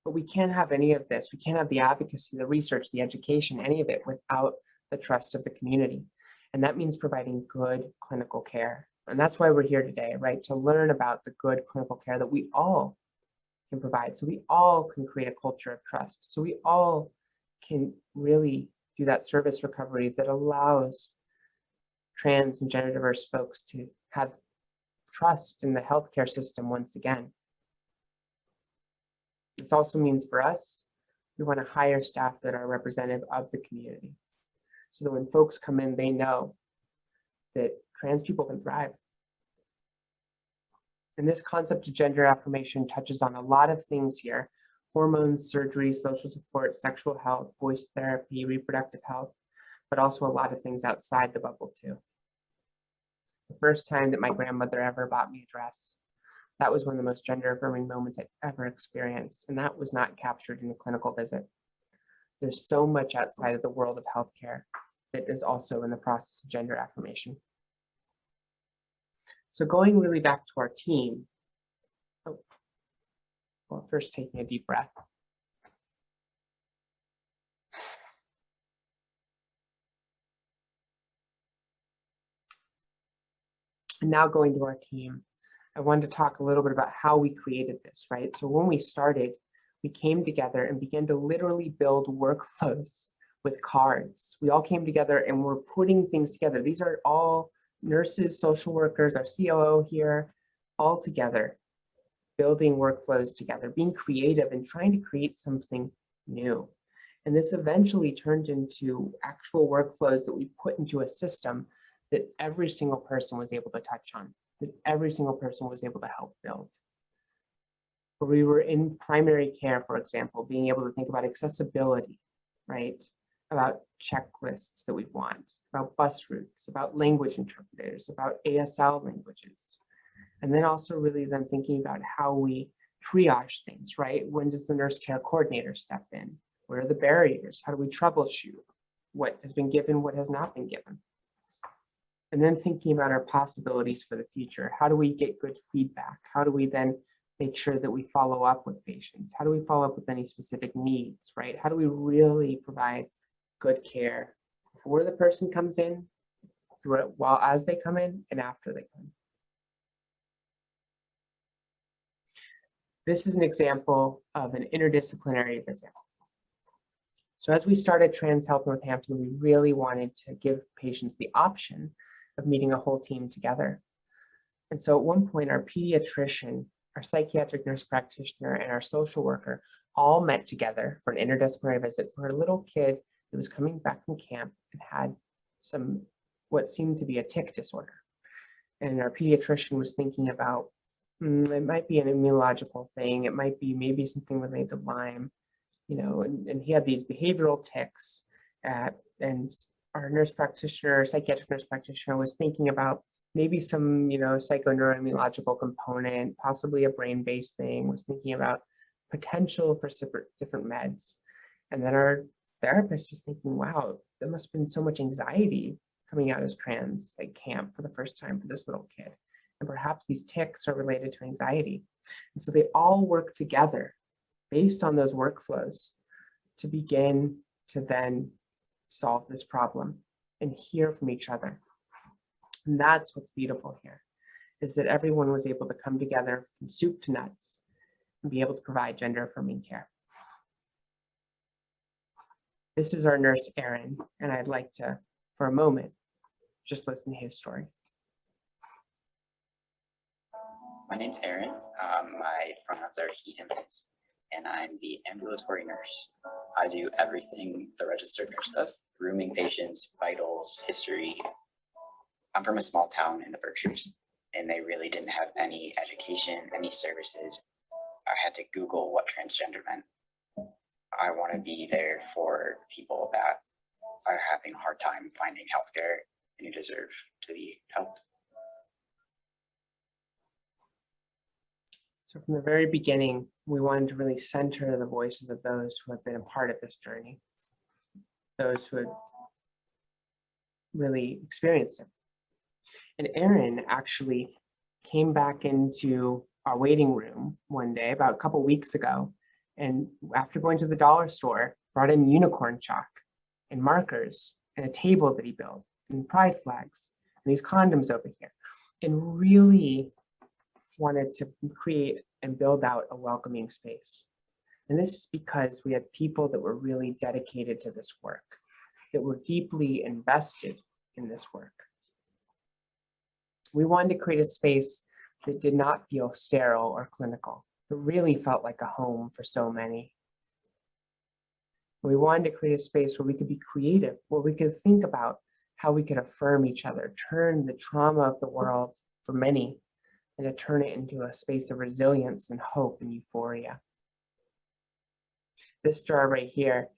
But we can't have any of this. We can't have the advocacy, the research, the education, any of it without the trust of the community. And that means providing good clinical care. And that's why we're here today, right? To learn about the good clinical care that we all can provide. So we all can create a culture of trust. So we all can really do that service recovery that allows trans and gender diverse folks to have trust in the healthcare system once again. This also means for us, we want to hire staff that are representative of the community, so that when folks come in, they know that trans people can thrive. And this concept of gender affirmation touches on a lot of things here: hormones, surgery, social support, sexual health, voice therapy, reproductive health, but also a lot of things outside the bubble too. The first time that my grandmother ever bought me a dress, that was one of the most gender affirming moments I ever experienced, and that was not captured in a clinical visit. There's so much outside of the world of healthcare that is also in the process of gender affirmation. So going really back to our team, well, first taking a deep breath. And now going to our team, I wanted to talk a little bit about how we created this, right? So when we started, we came together and began to literally build workflows with cards. We all came together and we're putting things together. These are all nurses, social workers, our COO here, all together, building workflows together, being creative and trying to create something new. And this eventually turned into actual workflows that we put into a system that every single person was able to touch on, that every single person was able to help build. Where we were in primary care, for example, being able to think about accessibility, right? About checklists that we want, about bus routes, about language interpreters, about ASL languages. And then also really then thinking about how we triage things, right? When does the nurse care coordinator step in? Where are the barriers? How do we troubleshoot? What has been given, what has not been given? And then thinking about our possibilities for the future. How do we get good feedback? How do we then make sure that we follow up with patients? How do we follow up with any specific needs, right? How do we really provide good care before the person comes in, through it, while as they come in, and after they come in? This is an example of an interdisciplinary visit. So as we started Transhealth Northampton, we really wanted to give patients the option of meeting a whole team together. And so at one point, our pediatrician, our psychiatric nurse practitioner, and our social worker all met together for an interdisciplinary visit for a little kid who was coming back from camp and had some, what seemed to be a tic disorder. And our pediatrician was thinking about, it might be an immunological thing, it might be maybe something related to Lyme, you know, and he had these behavioral tics, and our nurse practitioner, psychiatric nurse practitioner, was thinking about maybe some, you know, psychoneuroimmunological component, possibly a brain-based thing, was thinking about potential for different meds. And then our therapist is thinking, wow, there must have been so much anxiety coming out as trans at camp for the first time for this little kid. And perhaps these tics are related to anxiety. And so they all work together based on those workflows to begin to then solve this problem and hear from each other. And that's what's beautiful here, is that everyone was able to come together from soup to nuts and be able to provide gender-affirming care. This is our nurse, Aaron, and I'd like to, for a moment, just listen to his story. My name's Aaron. My pronouns are he, him, his, and I'm the ambulatory nurse. I do everything the registered nurse does: rooming patients, vitals, history. I'm from a small town in the Berkshires, and they really didn't have any education, any services. I had to Google what transgender meant. I want to be there for people that are having a hard time finding healthcare and who deserve to be helped. So from the very beginning, we wanted to really center the voices of those who have been a part of this journey, those who had really experienced it. And Aaron actually came back into our waiting room one day about a couple weeks ago, and after going to the dollar store, brought in unicorn chalk and markers and a table that he built and pride flags and these condoms over here, and really wanted to create and build out a welcoming space. And this is because we had people that were really dedicated to this work, that were deeply invested in this work. We wanted to create a space that did not feel sterile or clinical. It really felt like a home for so many. We wanted to create a space where we could be creative, where we could think about how we could affirm each other, turn the trauma of the world for many, and to turn it into a space of resilience and hope and euphoria. This jar right here,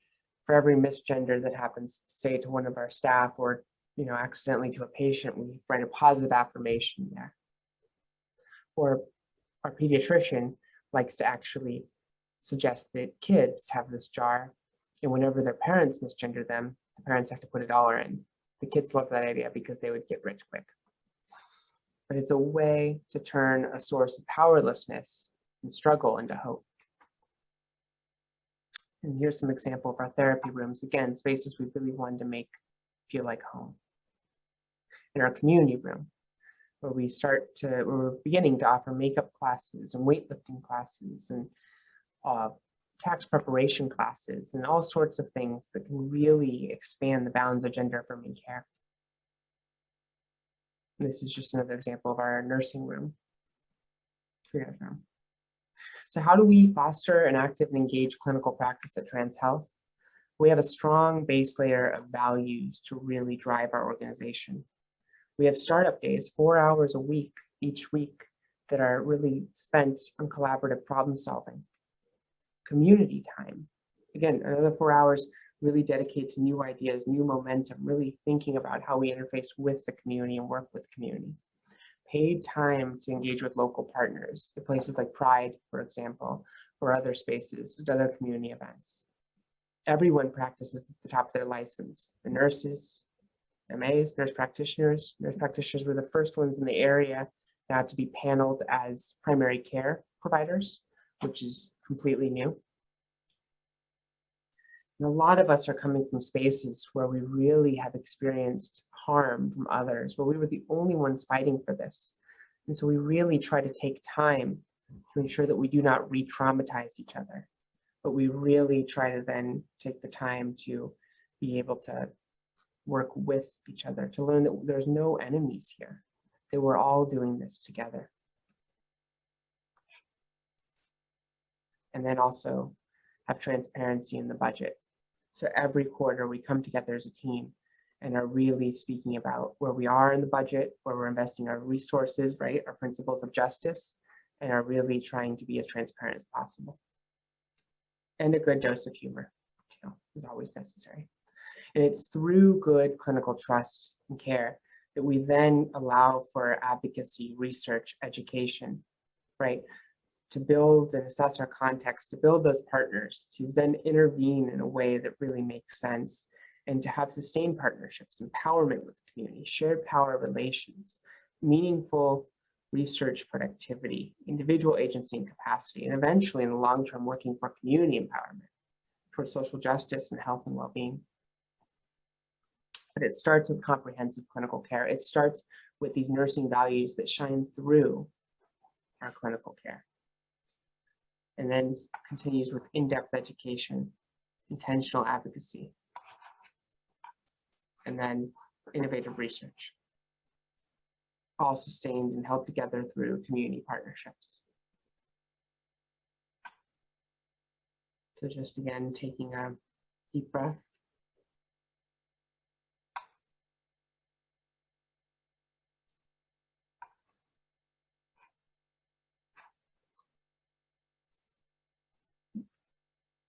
for every misgender that happens to say to one of our staff or, you know, accidentally to a patient, we write a positive affirmation there. Or our pediatrician likes to actually suggest that kids have this jar, and whenever their parents misgender them, the parents have to put $1 in. The kids love that idea because they would get rich quick. But it's a way to turn a source of powerlessness and struggle into hope. And here's some example of our therapy rooms. Again, spaces we really wanted to make feel like home. In our community room, where we're beginning to offer makeup classes and weightlifting classes and tax preparation classes and all sorts of things that can really expand the bounds of gender-affirming care. This is just another example of our nursing room. So how do we foster an active and engaged clinical practice at Transhealth? We have a strong base layer of values to really drive our organization. We have startup days, 4 hours a week, each week, that are really spent on collaborative problem solving. Community time, again, another 4 hours really dedicated to new ideas, new momentum, really thinking about how we interface with the community and work with the community. Paid time to engage with local partners at places like Pride, for example, or other spaces, other community events. Everyone practices at the top of their license. The nurses, MAs, nurse practitioners. Nurse practitioners were the first ones in the area now to be paneled as primary care providers, which is completely new. And a lot of us are coming from spaces where we really have experienced harm from others, where we were the only ones fighting for this. And so we really try to take time to ensure that we do not re-traumatize each other, but we really try to then take the time to be able to work with each other, to learn that there's no enemies here, that we're all doing this together. And then also have transparency in the budget. So every quarter we come together as a team and are really speaking about where we are in the budget, where we're investing our resources, right? Our principles of justice, and are really trying to be as transparent as possible. And a good dose of humor, too, is always necessary. And it's through good clinical trust and care that we then allow for advocacy, research, education, right? To build and assess our context, to build those partners, to then intervene in a way that really makes sense, and to have sustained partnerships, empowerment with the community, shared power relations, meaningful research productivity, individual agency and capacity, and eventually in the long term working for community empowerment, for social justice and health and well-being. But it starts with comprehensive clinical care. It starts with these nursing values that shine through our clinical care. And then continues with in-depth education, intentional advocacy, and then innovative research, all sustained and held together through community partnerships. So just again, taking a deep breath.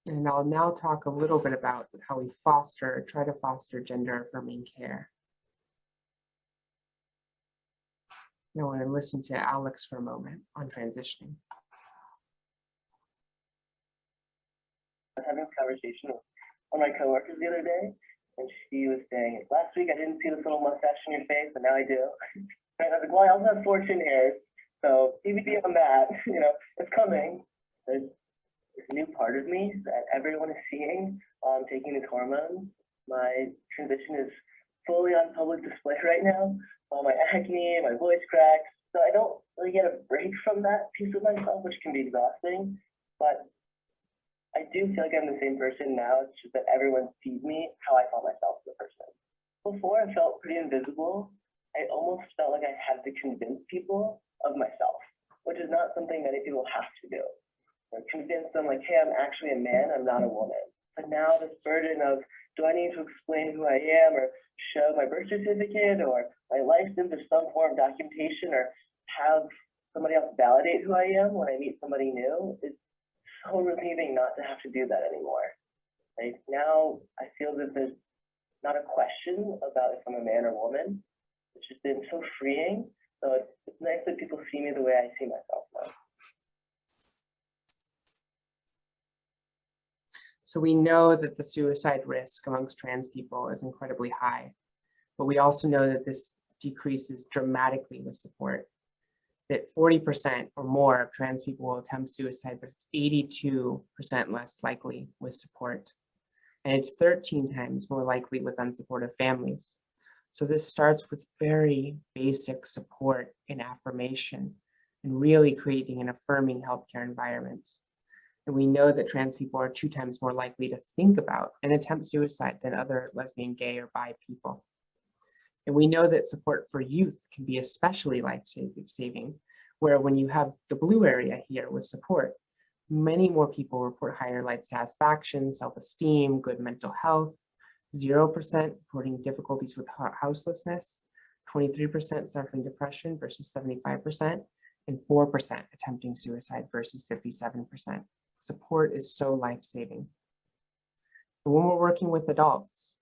And I'll now talk a little bit about how we try to foster gender-affirming care. I want to listen to Alex for a moment on transitioning. I was having a conversation with one of my coworkers the other day, and she was saying, last week I didn't see this little mustache on your face, but now I do. And I was like, well, I also have 4 chin hairs, so TBD on that, you know, it's coming. There's this new part of me that everyone is seeing while I'm taking these hormones. My transition is fully on public display right now. All my acne, my voice cracks. So I don't really get a break from that piece of myself, which can be exhausting. But I do feel like I'm the same person now. It's just that everyone sees me how I saw myself as a person. Before, I felt pretty invisible. I almost felt like I had to convince people of myself, which is not something many people have to do. Or convince them like, hey, I'm actually a man, I'm not a woman. But now this burden of, do I need to explain who I am or show my birth certificate or my license or some form of documentation or have somebody else validate who I am when I meet somebody new? It's so relieving not to have to do that anymore. Like now I feel that there's not a question about if I'm a man or woman, which has been so freeing. So it's nice that people see me the way I see myself now. So we know that the suicide risk amongst trans people is incredibly high, but we also know that this decreases dramatically with support. That 40% or more of trans people will attempt suicide, but it's 82% less likely with support. And it's 13 times more likely with unsupportive families. So this starts with very basic support and affirmation and really creating an affirming healthcare environment. And we know that trans people are 2 times more likely to think about and attempt suicide than other lesbian, gay, or bi people. And we know that support for youth can be especially life-saving, where when you have the blue area here with support, many more people report higher life satisfaction, self-esteem, good mental health, 0% reporting difficulties with houselessness, 23% suffering depression versus 75%, and 4% attempting suicide versus 57%. Support is so life-saving. But when we're working with adults,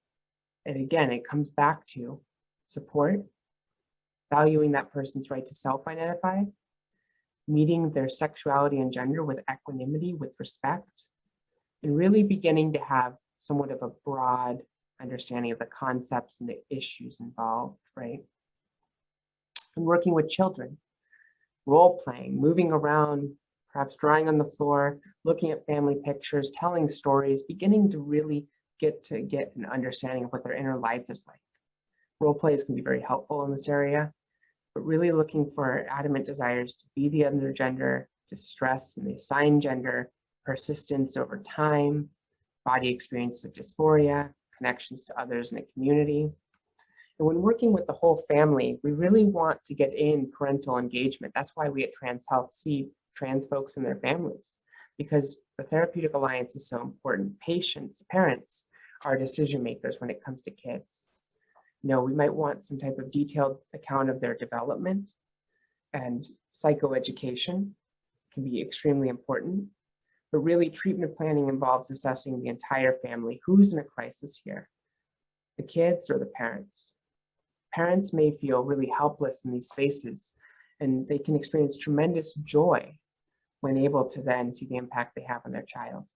and again, it comes back to support, valuing that person's right to self-identify, meeting their sexuality and gender with equanimity, with respect, and really beginning to have somewhat of a broad understanding of the concepts and the issues involved, right? And working with children, role-playing, moving around, perhaps drawing on the floor, looking at family pictures, telling stories, beginning to really get an understanding of what their inner life is like. Role plays can be very helpful in this area, but really looking for adamant desires to be the other gender, to stress and the assigned gender, persistence over time, body experiences of dysphoria, connections to others in a community. And when working with the whole family, we really want to get in parental engagement. That's why we at Transhealth see trans folks and their families, because the therapeutic alliance is so important. Patients, parents are decision makers when it comes to kids. You know, we might want some type of detailed account of their development, and psychoeducation can be extremely important. But really, treatment planning involves assessing the entire family. Who's in a crisis here? The kids or the parents? Parents may feel really helpless in these spaces, and they can experience tremendous joy when able to then see the impact they have on their child.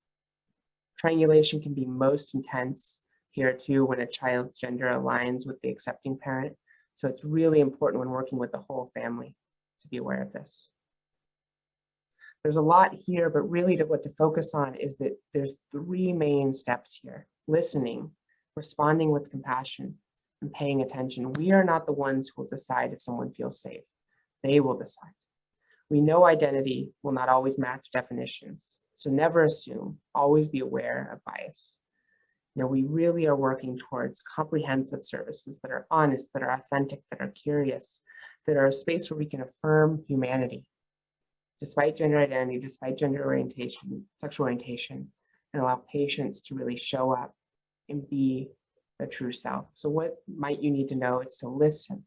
Triangulation can be most intense here too when a child's gender aligns with the accepting parent. So it's really important when working with the whole family to be aware of this. There's a lot here, but really what to focus on is that there's 3 main steps here: listening, responding with compassion, and paying attention. We are not the ones who will decide if someone feels safe. They will decide. We know identity will not always match definitions, so never assume, always be aware of bias. You know, we really are working towards comprehensive services that are honest, that are authentic, that are curious, that are a space where we can affirm humanity, despite gender identity, despite gender orientation, sexual orientation, and allow patients to really show up and be the true self. So what might you need to know? It's to listen,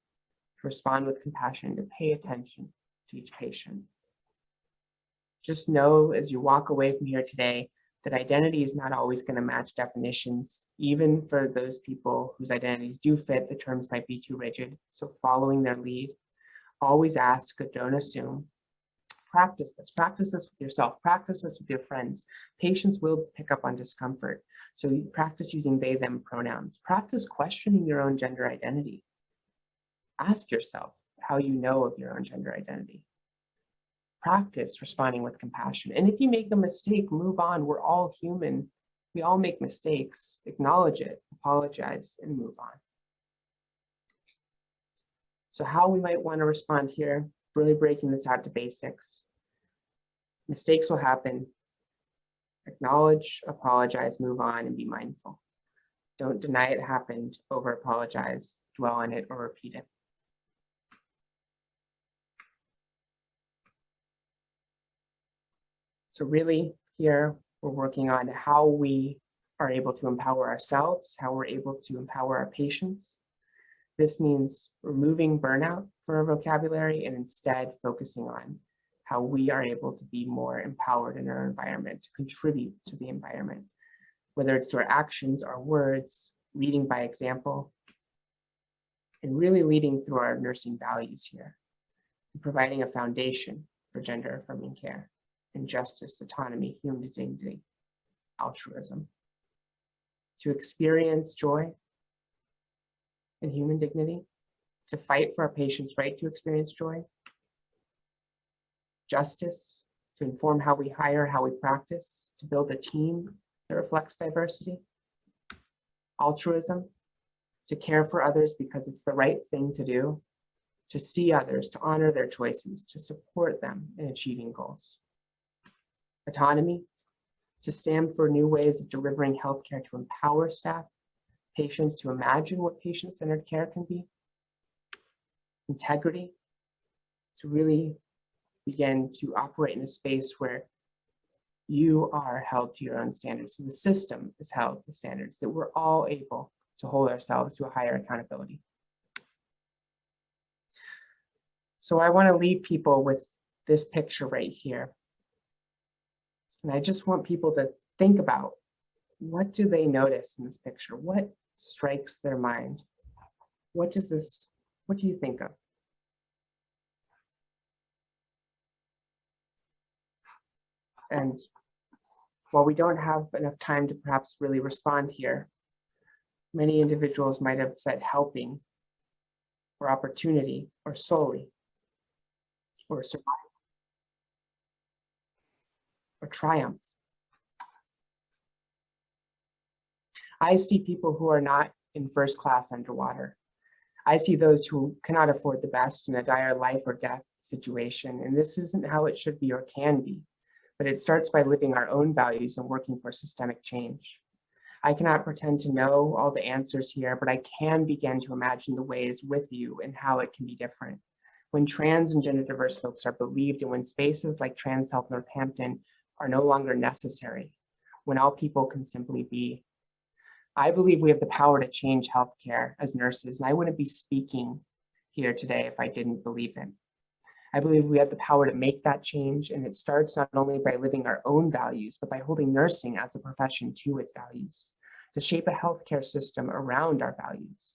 to respond with compassion, to pay attention to each patient. Just know as you walk away from here today that identity is not always going to match definitions, even for those people whose identities do fit. The terms might be too rigid. So following their lead, always ask, don't assume. Practice this with yourself, practice this with your friends. Patients will pick up on discomfort. So you practice using they, them pronouns. Practice questioning your own gender identity. Ask yourself how you know of your own gender identity. Practice responding with compassion. And if you make a mistake, move on. We're all human. We all make mistakes. Acknowledge it, apologize, and move on. So how we might want to respond here, really breaking this out to basics. Mistakes will happen. Acknowledge, apologize, move on, and be mindful. Don't deny it happened, over apologize, dwell on it, or repeat it. So really here, we're working on how we are able to empower ourselves, how we're able to empower our patients. This means removing burnout from our vocabulary and instead focusing on how we are able to be more empowered in our environment, to contribute to the environment, whether it's through our actions, our words, leading by example, and really leading through our nursing values here, and providing a foundation for gender-affirming care and justice, autonomy, human dignity, altruism. To experience joy and human dignity, to fight for our patients' right to experience joy, justice, to inform how we hire, how we practice, to build a team that reflects diversity, altruism, to care for others because it's the right thing to do, to see others, to honor their choices, to support them in achieving goals. Autonomy, to stand for new ways of delivering healthcare, to empower staff, patients to imagine what patient-centered care can be. Integrity, to really begin to operate in a space where you are held to your own standards. So the system is held to standards, that we're all able to hold ourselves to a higher accountability. So I want to leave people with this picture right here. And I just want people to think about, what do they notice in this picture? What strikes their mind? What do you think of? And while we don't have enough time to perhaps really respond here, many individuals might have said helping, or opportunity, or solely, or survival, or triumph. I see people who are not in first class underwater. I see those who cannot afford the best in a dire life or death situation, and this isn't how it should be or can be. but it starts by living our own values and working for systemic change. I cannot pretend to know all the answers here, but I can begin to imagine the ways with you and how it can be different. When trans and gender diverse folks are believed, and when spaces like Transhealth Northampton are no longer necessary, when all people can simply be. I believe we have the power to change healthcare as nurses, and I wouldn't be speaking here today if I didn't believe it. I believe we have the power to make that change, and it starts not only by living our own values, but by holding nursing as a profession to its values, to shape a healthcare system around our values.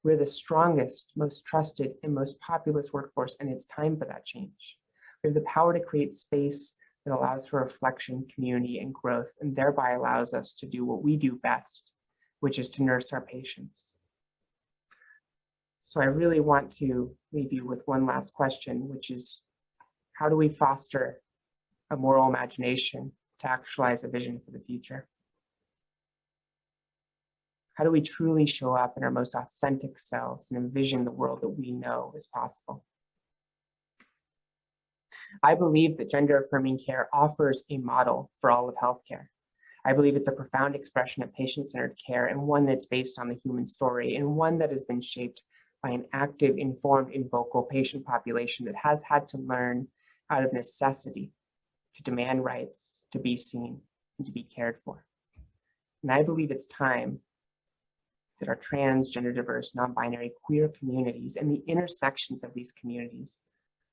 We're the strongest, most trusted, and most populous workforce, and it's time for that change. We have the power to create space that allows for reflection, community, and growth, and thereby allows us to do what we do best, which is to nurse our patients. So I really want to leave you with one last question, which is, how do we foster a moral imagination to actualize a vision for the future? How do we truly show up in our most authentic selves and envision the world that we know is possible? I believe that gender-affirming care offers a model for all of healthcare. I believe it's a profound expression of patient-centered care, and one that's based on the human story, and one that has been shaped by an active, informed, and vocal patient population that has had to learn out of necessity to demand rights, to be seen, and to be cared for. And I believe it's time that our trans, gender diverse, non-binary, queer communities and the intersections of these communities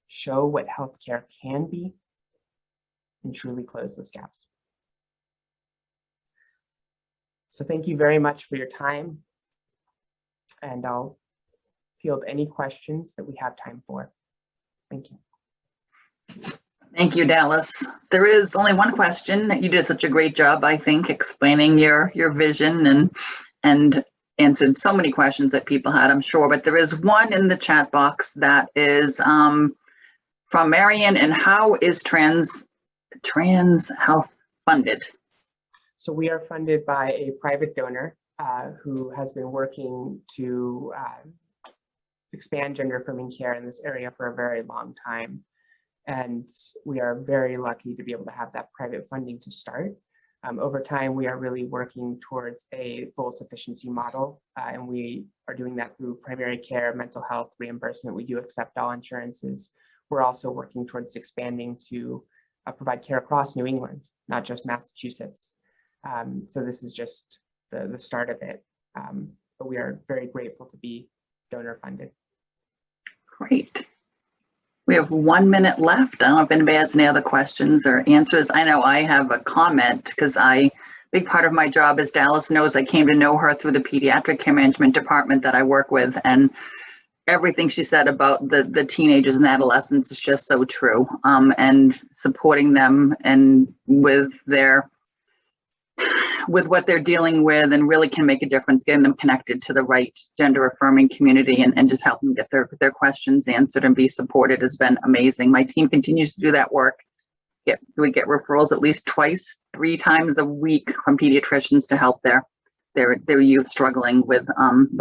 show what healthcare can be and truly close those gaps. So thank you very much for your time, and I'll field any questions that we have time for. Thank you. Thank you, Dallas. There is only one question. You did such a great job, I think, explaining your vision and answered so many questions that people had, I'm sure. But there is one in the chat box that is from Marion, and how is Transhealth funded? So we are funded by a private donor who has been working to expand gender-affirming care in this area for a very long time. And we are very lucky to be able to have that private funding to start. Over time, we are really working towards a full sufficiency model, and we are doing that through primary care, mental health reimbursement. We do accept all insurances. We're also working towards expanding to provide care across New England, not just Massachusetts. So this is just the start of it, but we are very grateful to be donor funded. Great. We have 1 minute left. I don't know if anybody has any other questions or answers. I know I have a comment because big part of my job, as Dallas knows, I came to know her through the pediatric care management department that I work with, and everything she said about the teenagers and adolescents is just so true. And supporting them and with what they're dealing with, and really can make a difference, getting them connected to the right gender affirming community and just help them get their questions answered and be supported has been amazing. My team continues to do that work. We get referrals at least 3 times a week from pediatricians to help their youth struggling with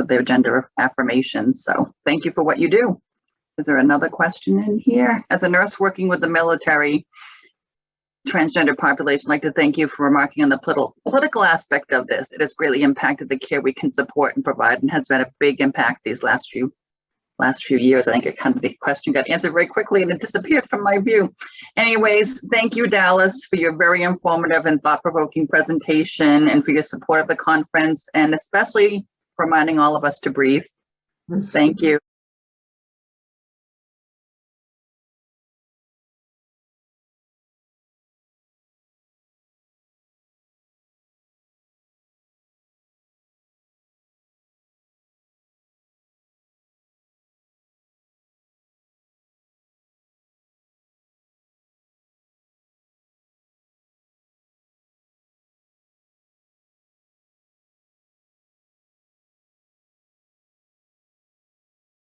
their gender affirmation. So thank you for what you do. Is there another question in here? As a nurse working with the military transgender population, I'd like to thank you for remarking on the political aspect of this. It has greatly impacted the care we can support and provide, and has been a big impact these last few years. I think the question got answered very quickly and it disappeared from my view. Anyways, thank you, Dallas, for your very informative and thought-provoking presentation, and for your support of the conference, and especially for reminding all of us to breathe. Thank you.